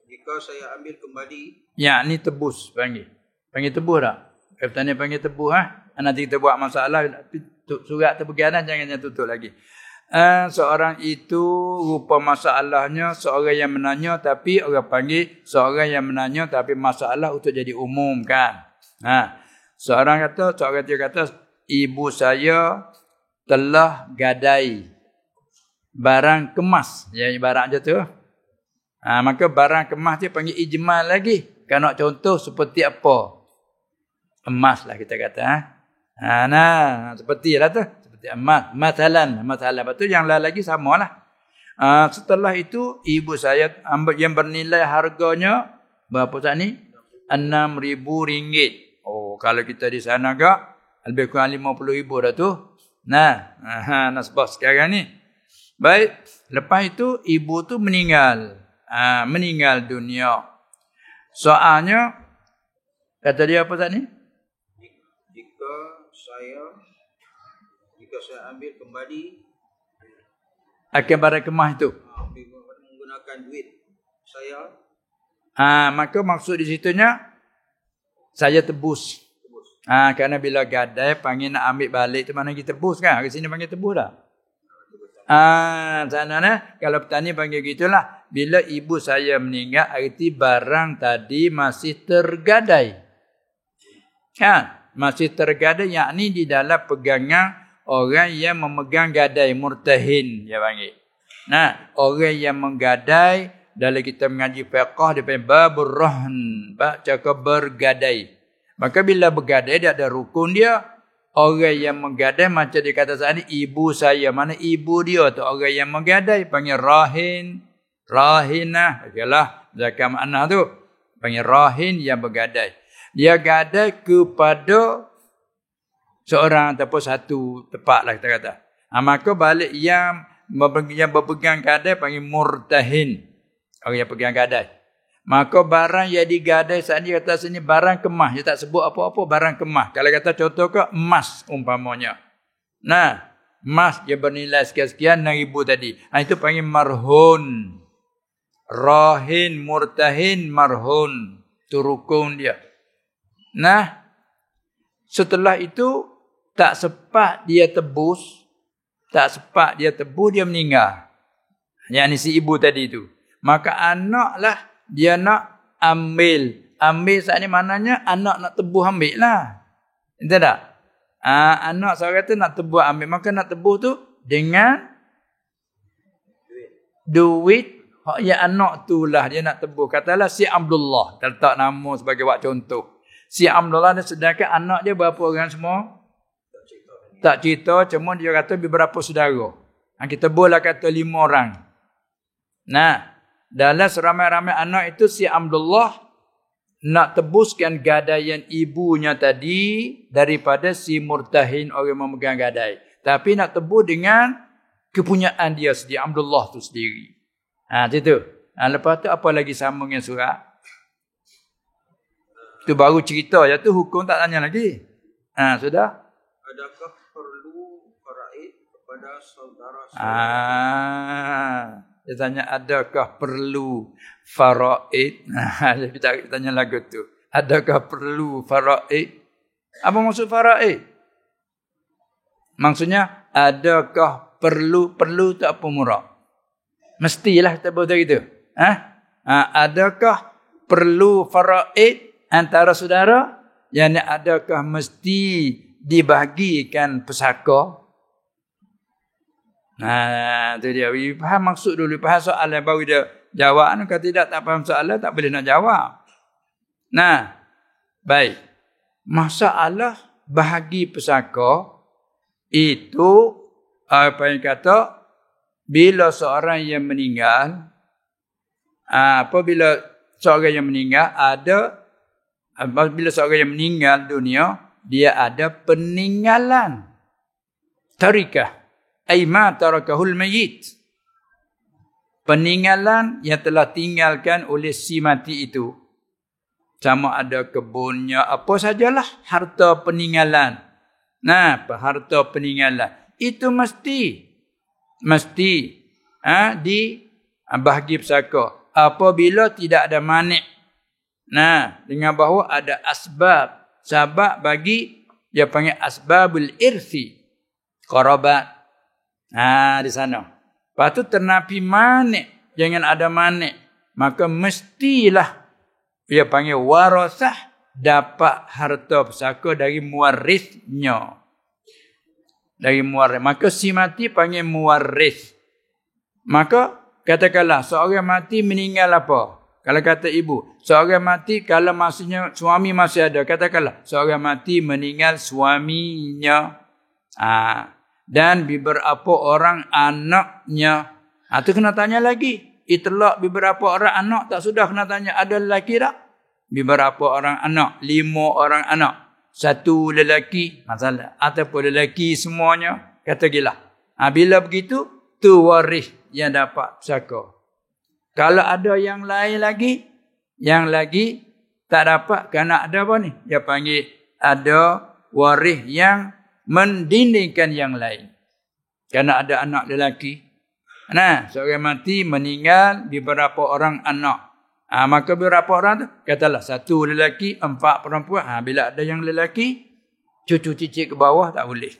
jika saya ambil kembali, ya ni tebus panggil tebus tak? Tanya panggil tebus nanti kita buat masalah surat terpegangan jangan tutup lagi. Seorang itu rupa masalahnya seorang yang menanya tapi orang panggil seorang yang menanya tapi masalah untuk jadi umum kan. Seorang kata ibu saya telah gadai barang kemas. Ya ibarat je tu. Maka barang kemas dia panggil ijmal lagi. Kalau nak contoh seperti apa? Emas lah kita kata. Seperti lah tu. Seperti emas. Mathalan. Lepas tu yang lain lagi samalah. Setelah itu ibu saya yang bernilai harganya berapa saat ni? RM6.000. Kalau kita di sana agak lebih kurang RM50,000 dah tu. Nasbah sekarang ni. Baik. Lepas itu ibu tu meninggal. Meninggal dunia. Soalnya kata dia apa tadi? Jika saya ambil kembali akan barang kemas itu menggunakan duit saya, maka maksud di situnya saya tebus. Kerana bila gadai panggil nak ambil balik tu mana kita tebus kan? Di sini panggil tebus dah. Sana kalau petani panggil gitulah. Bila ibu saya meninggal, arti barang tadi masih tergadai. Masih tergadai, yakni di dalam pegangan orang yang memegang gadai, murtahin dia panggil. Orang yang menggadai, dalam kita mengaji fiqh, dia panggil babur rahn, cakap bergadai. Maka bila bergadai, dia ada rukun dia. Orang yang menggadai, macam dia kata saat ni, ibu saya, mana ibu dia tu, orang yang menggadai, panggil rahin. Rahinah, okeylah, zakat makna tu. Panggil rahin yang bergadai. Dia gadai kepada seorang ataupun satu tempat lah kita kata. Maka balik yang berpegang gadai panggil murtahin. Orang yang pegang gadai. Maka barang yang digadai saat ni kata sini barang kemas. Dia tak sebut apa-apa barang kemas. Kalau kata contoh ke emas umpamanya. Emas dia bernilai sekian-sekian RM6.000 tadi. Itu panggil marhun. Rahin, murtahin, marhun. Itu rukun dia. Setelah itu tak sempat dia tebus. Dia meninggal. Yang ni si ibu tadi tu. Maka anaklah dia nak ambil. Ambil saat ni maknanya anak nak tebus ambil lah. Entah tak? Anak saya kata nak tebus ambil. Maka nak tebus tu dengan duit hak yang anak tu lah dia nak tebus. Katalah si Abdullah, letak nama sebagai buat contoh. Si Abdullah ni sedangkan anak dia berapa orang semua? Tak cerita, cuma dia kata beberapa saudara. Kita boleh kata 5 orang. Nah, dalam seramai-ramai anak itu si Abdullah nak tebuskan gadaian ibunya tadi daripada si Murtahin orang memegang gadai. Tapi nak tebus dengan kepunyaan dia sendiri, Abdullah tu sendiri. Macam tu. Lepas tu apa lagi sama dengan surat? Tu baru cerita je tu, hukum tak tanya lagi. Sudah? Adakah perlu faraid kepada saudara? Dia tanya adakah perlu faraid? Kita tanya lagu tu. Adakah perlu faraid? Apa maksud faraid? Maksudnya adakah perlu tu apa murah? Mestilah kita buat gitu. Adakah perlu faraid antara saudara? Yang adakah mesti dibahagikan pesaka? Tu dia. Faham maksud dulu, faham soalan baru dia jawab. Kalau tidak tak faham soalan tak boleh nak jawab. Baik. Masalah bahagi pesaka itu apa yang kata bila seorang yang meninggal, apabila seorang yang meninggal apabila seorang yang meninggal dunia, dia ada peninggalan tarikah ay ma tarakahul mayyit, peninggalan yang telah tinggalkan oleh si mati itu, sama ada kebunnya apa sajalah harta peninggalan. Harta peninggalan itu mesti dibahagi pesaka apabila tidak ada manik. Dengan bahawa ada sebab bagi dia panggil asbabul irsi qarabat. Di sana. Lepas tu ternapi manik, jangan ada manik, maka mestilah dia panggil warasah dapat harta pesaka dari muwarisnya. Dari muwaris. Maka si mati panggil muwaris. Maka katakanlah seorang mati meninggal apa? Kalau kata ibu, seorang mati kalau maksudnya suami masih ada, katakanlah seorang mati meninggal suaminya. Dan beberapa orang anaknya. Itu kena tanya lagi. Itlaq beberapa orang anak tak sudah kena tanya ada lelaki tak? Beberapa orang anak, 5 orang anak. 1 lelaki, masalah. Ataupun lelaki semuanya, kata gila. Bila begitu, tu waris yang dapat pesaka. Kalau ada yang lain lagi, yang lagi tak dapat, kerana ada apa ni? Dia panggil ada waris yang mendindingkan yang lain. Kerana ada anak lelaki. Seorang mati meninggal beberapa orang anak. Maka beberapa orang tu, katalah 1 lelaki, 4 perempuan. Bila ada yang lelaki, cucu cicit ke bawah tak boleh.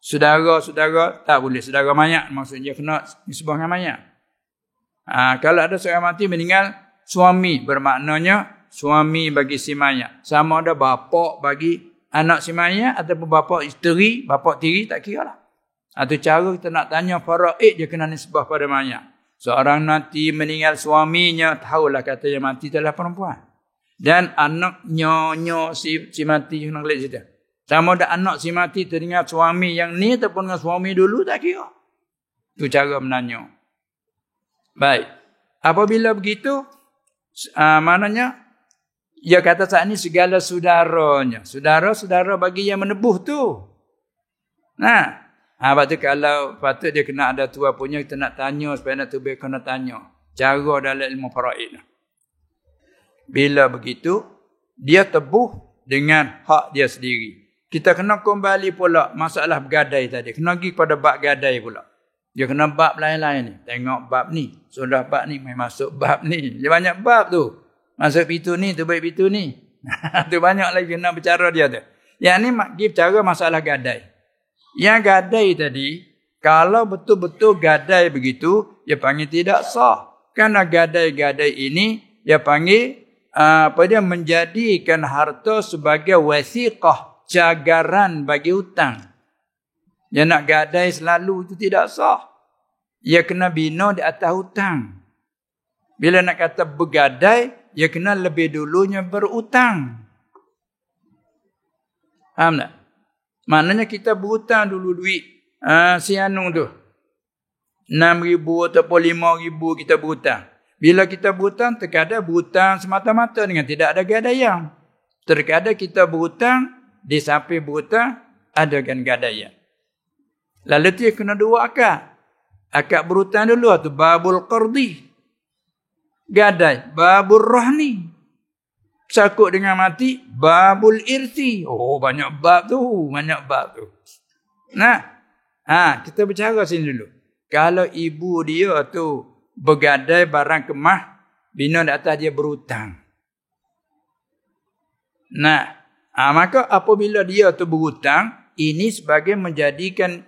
Saudara-saudara tak boleh. Saudara mayat maksudnya kena nisbah dengan mayat. Kalau ada seorang mati meninggal, suami bermaknanya suami bagi si mayat. Sama ada bapa bagi anak si mayat ataupun bapa isteri, bapa tiri tak kira lah. Itu cara kita nak tanya faraid dia kena nisbah pada mayat. Seorang mati meninggal suaminya, tahulah kata yang mati adalah perempuan. Dan anak nyonya si mati nak lihat cerita. Sama ada anak si mati teringat suami yang ni ataupun dengan suami dulu tak kira. Itu cara menanya. Baik. Apabila begitu, maknanya dia kata saat ini segala saudaranya. Saudara-saudara bagi yang menebuh tu. Lepas tu kalau patut dia kena ada tua punya, kita nak tanya supaya nak tubik kena tanya. Cara dalam ilmu faraid. Bila begitu, dia tebuh dengan hak dia sendiri. Kita kena kembali pula masalah bergadai tadi. Kena pergi pada bab gadai pula. Dia kena bab lain-lain ni. Tengok bab ni. Sudah bab ni, main masuk bab ni. Dia banyak bab tu. Masuk pintu ni, tu baik pintu ni. Tu banyak lagi kena bercara dia tu. Yang ni pergi bercara masalah gadai. Yang gadai tadi, kalau betul-betul gadai begitu, dia panggil tidak sah. Kerana gadai-gadai ini, dia panggil, dia menjadikan harta sebagai wasiqah, cagaran bagi hutang. Dia nak gadai selalu itu tidak sah. ia kena bina di atas hutang. Bila nak kata bergadai, ia kena lebih dulunya berhutang. Faham tak? Maknanya kita berhutang dulu duit si Anung tu. 6,000 ataupun 5,000 kita berhutang. Bila kita berhutang, terkadang berhutang semata-mata dengan tidak ada gadaian. Terkadang kita berhutang, di samping berhutang, ada kan gadaian. Lalu tu kena dua akad. Akad berhutang dulu tu babul qardi. Gadai, babul rahni. Sakut dengan mati, babul irsi. Oh, banyak bab tu. Nah, kita bicara sini dulu. Kalau ibu dia tu bergadai barang kemah, bina di atas dia berhutang. Nah, maka apabila dia tu berhutang, ini sebagai menjadikan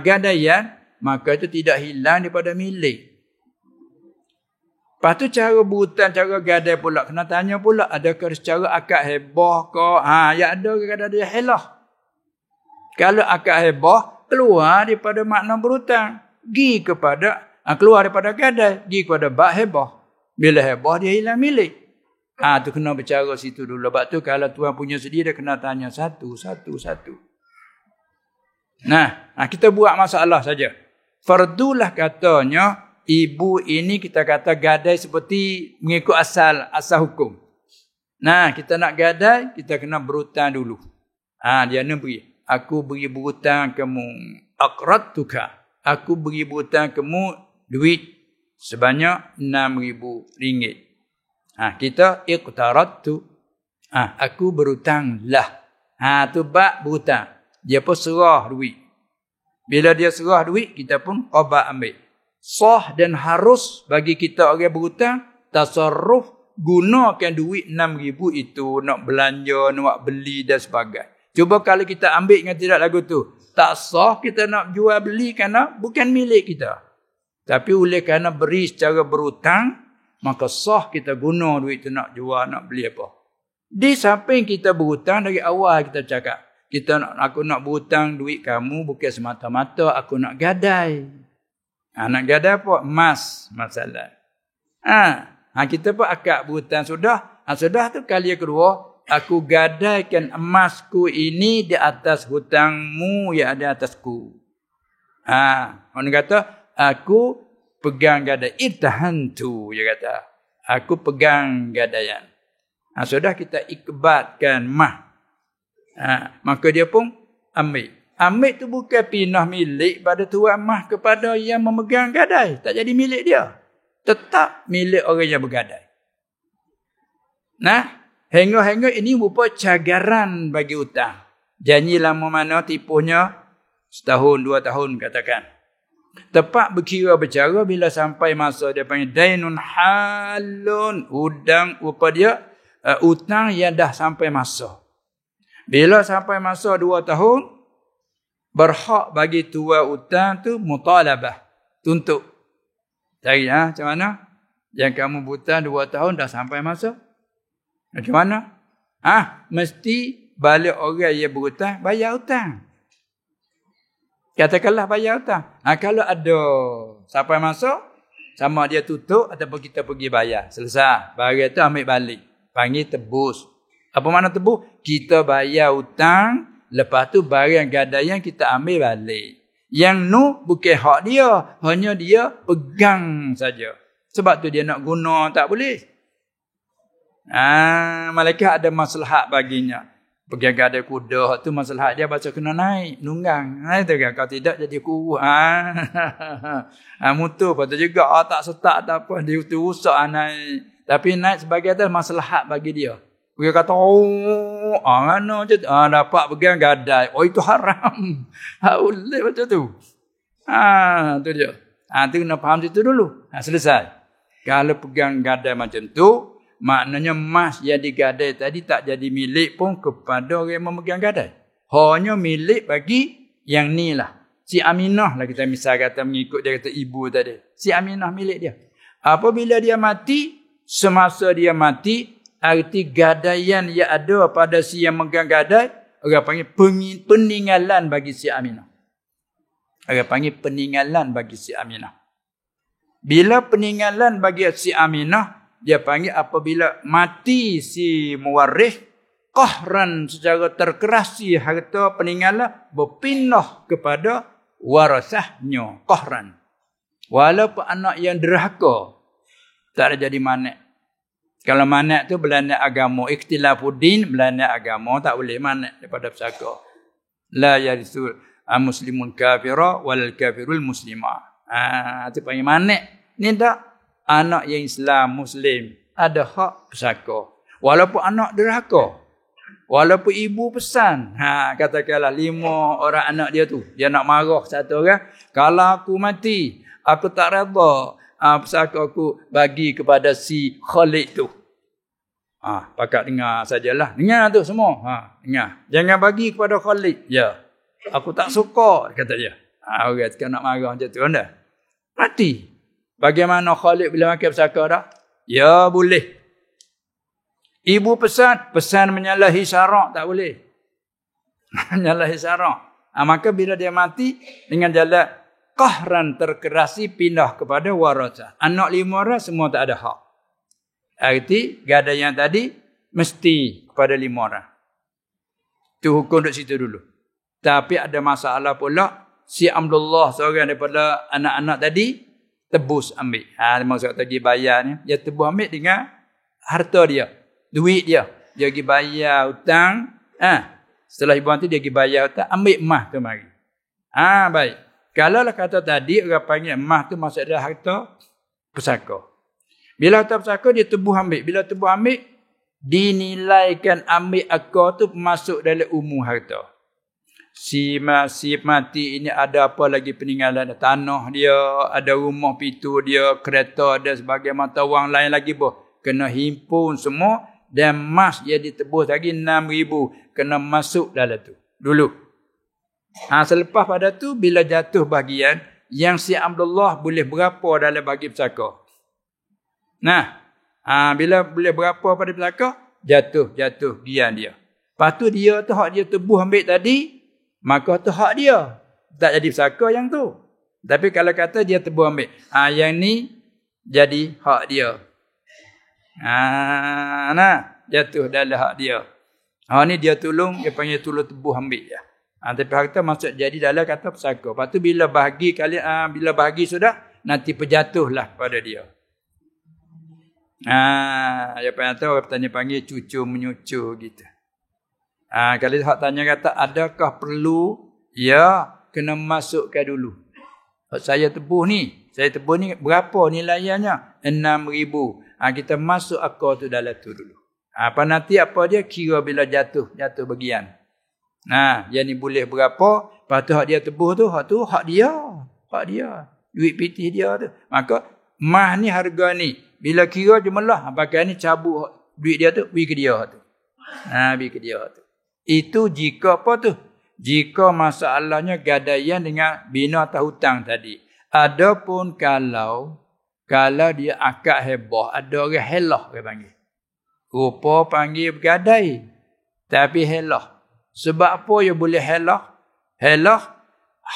gadaian, maka itu tidak hilang daripada milik. Lepas tu cara berhutang, cara gadai pula. Kena tanya pula, adakah secara akad hebah ke? Ya ada kadang dia helah. Kalau akad hebah, keluar daripada makna berhutang. Keluar daripada gadai. Pergi kepada bab hebah. Bila hebah, dia hilang milik. Tu kena bercara situ dulu. Sebab tu kalau tuan punya sedih, dia kena tanya satu. Nah, kita buat masalah saja. Fardulah katanya, ibu ini kita kata gadai seperti mengikut asal hukum. Nah, kita nak gadai, kita kena berhutang dulu. Dia nak beri. Aku beri berhutang kamu. Aqradtuka. Aku beri berhutang kamu duit sebanyak RM6,000. Kita iqtaradtu. Aku berhutang lah. Tu bab berhutang. Dia pun serah duit. Bila dia serah duit, kita pun qada ambil. Sah dan harus bagi kita orang berhutang tasarruf gunakan duit 6,000 itu nak belanja, nak beli dan sebagainya. Cuba kalau kita ambil dengan tidak lagu tu, tak sah kita nak jual beli kerana bukan milik kita. Tapi oleh kerana beri secara berhutang, maka sah kita guna duit tu nak jual, nak beli apa. Di samping kita berhutang dari awal kita cakap, aku nak berhutang duit kamu bukan semata-mata aku nak gadai. Nak gadai apa? Emas masalah. Kita pun akad berhutang sudah. Sudah tu kali yang kedua, aku gadaikan emasku ini di atas hutangmu yang ada atasku. Orang kata, aku pegang gadai. Irtahantu, dia kata. Aku pegang gadaian. Sudah kita ikbatkan mah. Maka dia pun ambil. Ambil tu bukan pindah milik pada tuan mah kepada yang memegang gadai. Tak jadi milik dia. Tetap milik orang yang bergadai. Nah, hingga-hingga ini rupa cagaran bagi hutang. Janji lama mana tipunya 1-2 tahun katakan. Tepat berkira bercara bila sampai masa dia panggil dainun halun. Rupa dia hutang yang dah sampai masa. Bila sampai masa 2 tahun, berhak bagi tuan hutang tu mutalabah, tuntut. Cari macam mana? Yang kamu hutang 2 tahun dah sampai masa. Macam mana? Mesti balik orang yang berhutang bayar hutang. Katakanlah bayar hutang. Kalau ada sampai masa, sama dia tutup ataupun kita pergi bayar. Selesai. Barang tu ambil balik. Panggil tebus. Apa makna tebus? Kita bayar hutang, lepas tu barang gadaian kita ambil balik. Yang bukan hak dia. Hanya dia pegang saja. Sebab tu dia nak guna tak boleh. Malaikat ada maslahat baginya. Pegang gadai kuda tu maslahat dia baca kena naik. Nunggang. Itu kan. Kalau tidak jadi kurus. Mutu patut juga. Tak setak tak apa. Dia tu rusak naik. Tapi naik sebagai atas maslahat bagi dia. Dia kata, mana je. Dapat pegang gadai. Itu haram. Boleh macam tu. Tu dia. Tu kena faham situ dulu. Selesai. Kalau pegang gadai macam tu, maknanya emas yang digadai tadi tak jadi milik pun kepada orang yang memegang gadai. Hanya milik bagi yang ni lah. Si Aminah lah kita misal kata mengikut dia kata ibu tadi. Si Aminah milik dia. Apabila dia mati, semasa dia mati, arti gadaian yang ada pada si yang megang gadai, orang panggil peninggalan bagi si Aminah. Orang panggil peninggalan bagi si Aminah. Bila peninggalan bagi si Aminah, dia panggil apabila mati si mewarith, qahran secara terkerasi harta peninggalan berpindah kepada warasahnya, qahran. Walaupun anak yang derhaka, tak ada jadi manak. Kalau manak tu belanda agama, ikhtilafuddin belanda agama, tak boleh manak daripada pesaka. La yarisul muslimun kafira wal kafirul muslimah. Itu panggil manak. Ni tak anak yang Islam Muslim ada hak pesaka. Walaupun anak derhaka, walaupun ibu pesan, katakanlah 5 orang anak dia tu, dia nak marah satu orang, kalau aku mati, aku tak redha pesaka aku bagi kepada si Khalid tu. Pakat dengar sajalah. Dengar tu semua. Dengar. Jangan bagi kepada Khalid. Ya. Aku tak suka, kata dia. Orang sekarang nak marah macam tu anda. Mati. Bagaimana Khalid bila makan pesaka dah? Ya, boleh. Ibu pesan menyalahi syarak, tak boleh. Menyalahi syarak. Maka bila dia mati, dengan jalan qahran terkerasi pindah kepada warasah. Anak 5 orang semua tak ada hak. Arti gadai yang tadi mesti kepada 5 orang. Itu hukum duduk situ dulu. Tapi ada masalah pula, si Abdullah seorang daripada anak-anak tadi tebus ambil. Maksud tadi bayar ni, dia tebus ambil dengan harta dia, duit dia. Dia pergi bayar hutang. Setelah ibu nanti dia pergi bayar hutang, ambil emas tu mari. Baik. Kalau lah kata tadi orang panggil emas tu maksud dia harta pesaka. Bila harta pesaka dia tebuh ambil. Bila tebuh ambil, dinilaikan ambil akar tu masuk dalam umum harta. Si mati ini ada apa lagi peninggalan? Tanah dia, ada rumah pitu dia, kereta dia, sebagai mata wang lain lagi kena himpun semua, dan emas dia ditebus lagi 6,000 kena masuk dalam tu dulu. Selepas pada tu bila jatuh bahagian yang si Abdullah boleh berapa dalam bagi pesaka. Bila boleh berapa pada pesaka, jatuh gian dia. Lepas tu dia tu hak dia tebuh ambil tadi, maka tu hak dia. Tak jadi pesaka yang tu. Tapi kalau kata dia tebuh ambil, yang ni jadi hak dia. Jatuh dalam hak dia. Ni dia tolong, dia panggil tolong tebuh ambil je. Tapi harta masuk jadi dalam kata pesaka. Lepas tu bila bahagi kalian, bila bahagi sudah, nanti terjatuhlah pada dia. Dia panggil cucu menyucu gitu. Kalau hak tanya kata, adakah perlu? Ya, kena masukkan dulu. Saya tebuh ni berapa nilainya? 6,000. Kita masuk akar tu dalam tu dulu. Apa nanti apa dia kira bila jatuh bagian. Yang ni boleh berapa? Lepas tu hak dia tebuh tu, hak dia. Duit pitih dia tu. Maka mah ni harga ni. Bila kira jumlah, pakai ni cabut duit dia tu, pergi ke dia tu. Pergi ke dia tu. Itu jika apa tu? Jika masalahnya gadaian dengan bina atau hutang tadi. Adapun kalau dia akad hebah, ada orang helah dia panggil. Rupa panggil bergadai, tapi helah. Sebab apa dia boleh helah? Helah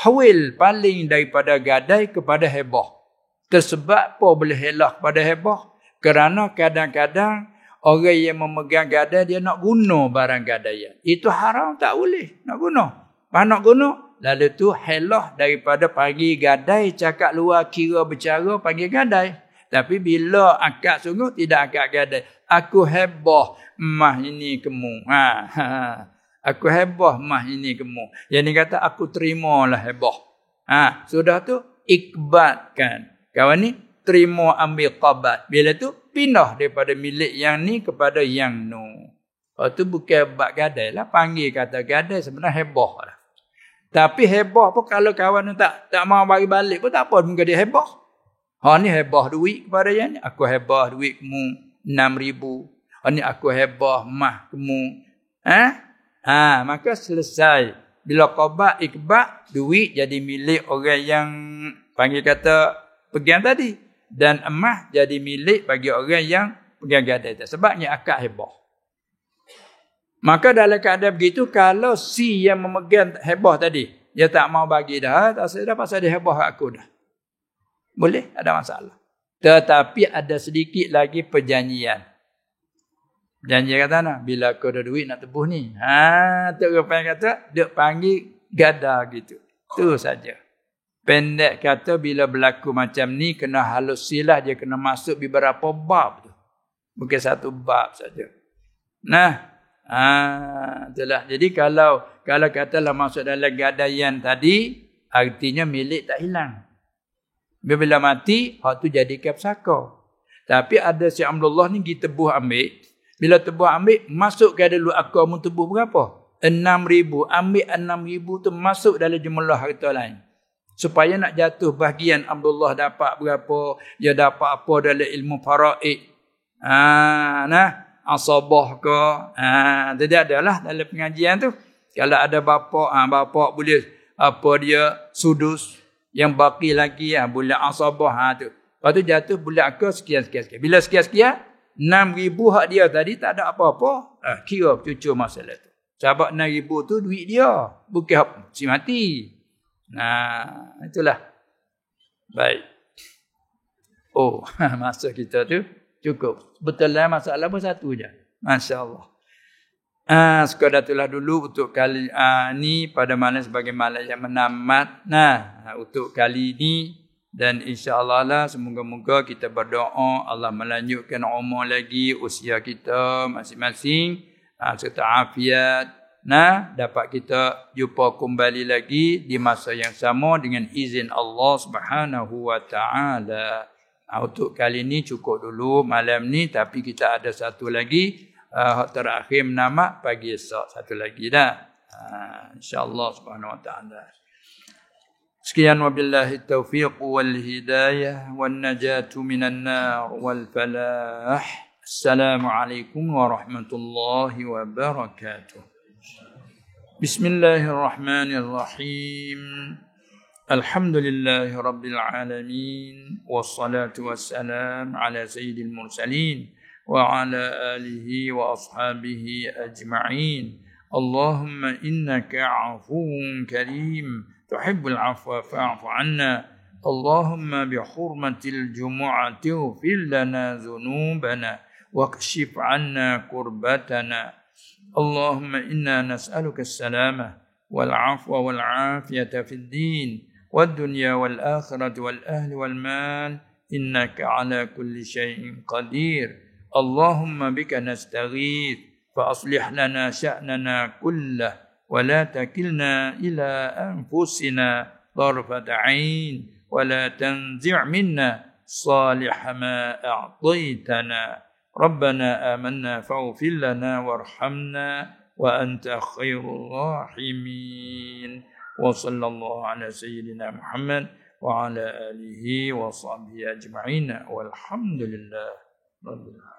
hawil paling daripada gadai kepada hebah. Tersebab apa boleh helah kepada hebah? Kerana kadang-kadang orang yang memegang gadai dia nak guna barang gadaian. Itu haram, tak boleh nak guna. Pas nak guna, lalu tu helah daripada panggil gadai, cakap luar kira bercara panggil gadai. Tapi bila akad sungguh tidak akad gadai. Aku hebah mah ini kemu. Aku hebah mah ini kemu. Yang ni kata aku terimalah hebah. Sudah tu ikbatkan. Kawan ni terima ambil qabat. Bila tu pindah daripada milik yang ni kepada yang nu. Lepas tu bukan bab gadai lah. Panggil kata gadai sebenarnya hebah lah. Tapi hebah pun kalau kawan tu tak mau bagi balik pun tak apa. Mungkin dia hebah. Ni hebah duit kepada yang ni. Aku hebah duit kamu 6,000. Ni aku hebah mah kamu. Maka selesai. Bila qabat ikbat, duit jadi milik orang yang panggil kata pegang tadi. Dan emas jadi milik bagi orang yang pegang gadai. Sebabnya akad hebah. Maka dalam keadaan begitu, kalau si yang memegang hebah tadi, dia tak mau bagi dah, tak sedar pasal dia hebah aku dah. Boleh, ada masalah. Tetapi ada sedikit lagi perjanjian. Janji kata nak, bila kau ada duit nak tebus ni. Tok Gopal kata, duk panggil gada gitu. Tu saja. Pendek kata bila berlaku macam ni, kena halus silah je, kena masuk beberapa bab tu. Bukan satu bab saja. Nah, itulah. Jadi kalau katalah masuk dalam gadaian tadi, artinya milik tak hilang. Bila mati, hak tu jadi kapsaka. Tapi ada si Abdullah ni kita tebuh ambil. Bila tebuh ambil, masuk ke dulu akal mu tebuh berapa? 6,000. Ambil 6,000 tu masuk dalam jumlah harta lain. Supaya nak jatuh bahagian Abdullah dapat berapa, dia dapat apa dalam ilmu faraid. Asabah ke. Jadi adalah dalam pengajian tu. Kalau ada bapa boleh apa dia sudus. Yang baki lagi boleh asabah tu. Lepas tu jatuh boleh akal sekian. Bila sekian, 6,000 hak dia tadi tak ada apa-apa. Kira cucu masalah tu. Sebab 6,000 tu duit dia. Bukan hak si mati. Itulah. Baik. Masa kita tu cukup. Betul lah masalah pun satu je. Masya Allah. Sekadar itulah dulu untuk kali ni pada malam sebagai malam yang menamat. Untuk kali ni dan insya-Allah lah semoga-moga kita berdoa Allah melanjutkan umur lagi usia kita masing-masing serta afiat. Dapat kita jumpa kembali lagi di masa yang sama dengan izin Allah Subhanahu wa taala. Untuk kali ni cukup dulu malam ni, tapi kita ada satu lagi terakhir menamat pagi esok satu lagi dah. Insya-Allah Subhanahu wa taala. Sekian wabillahi taufiq wal hidayah wan najatu minan nar wal falah. Assalamualaikum warahmatullahi wabarakatuh. Bismillahirrahmanirrahim. Alhamdulillahi rabbil alamin wassalatu wassalam ala sayyidil mursalin وعلى آله وأصحابه أجمعين. اللهم إنك عفو كريم تحب العفو فاعف عنا. اللهم بحرمة الجمعة اغفر لنا ذنوبنا واكشف عنا كربتنا. اللهم إنا نسألك السلامة والعفو والعافية في الدين والدنيا والآخرة والأهل والمال إنك على كل شيء قدير. اللهم بك نستغيث فأصلح لنا شأننا كله ولا تكلنا إلى أنفسنا طرفة عين ولا تنزع منا صالح ما أعطيتنا. ربنا آمنا فاغفر لنا وارحمنا وأنت خير الراحمين. وصلى الله على سيدنا محمد وعلى آله وصحبه أجمعين والحمد لله رب العالمين.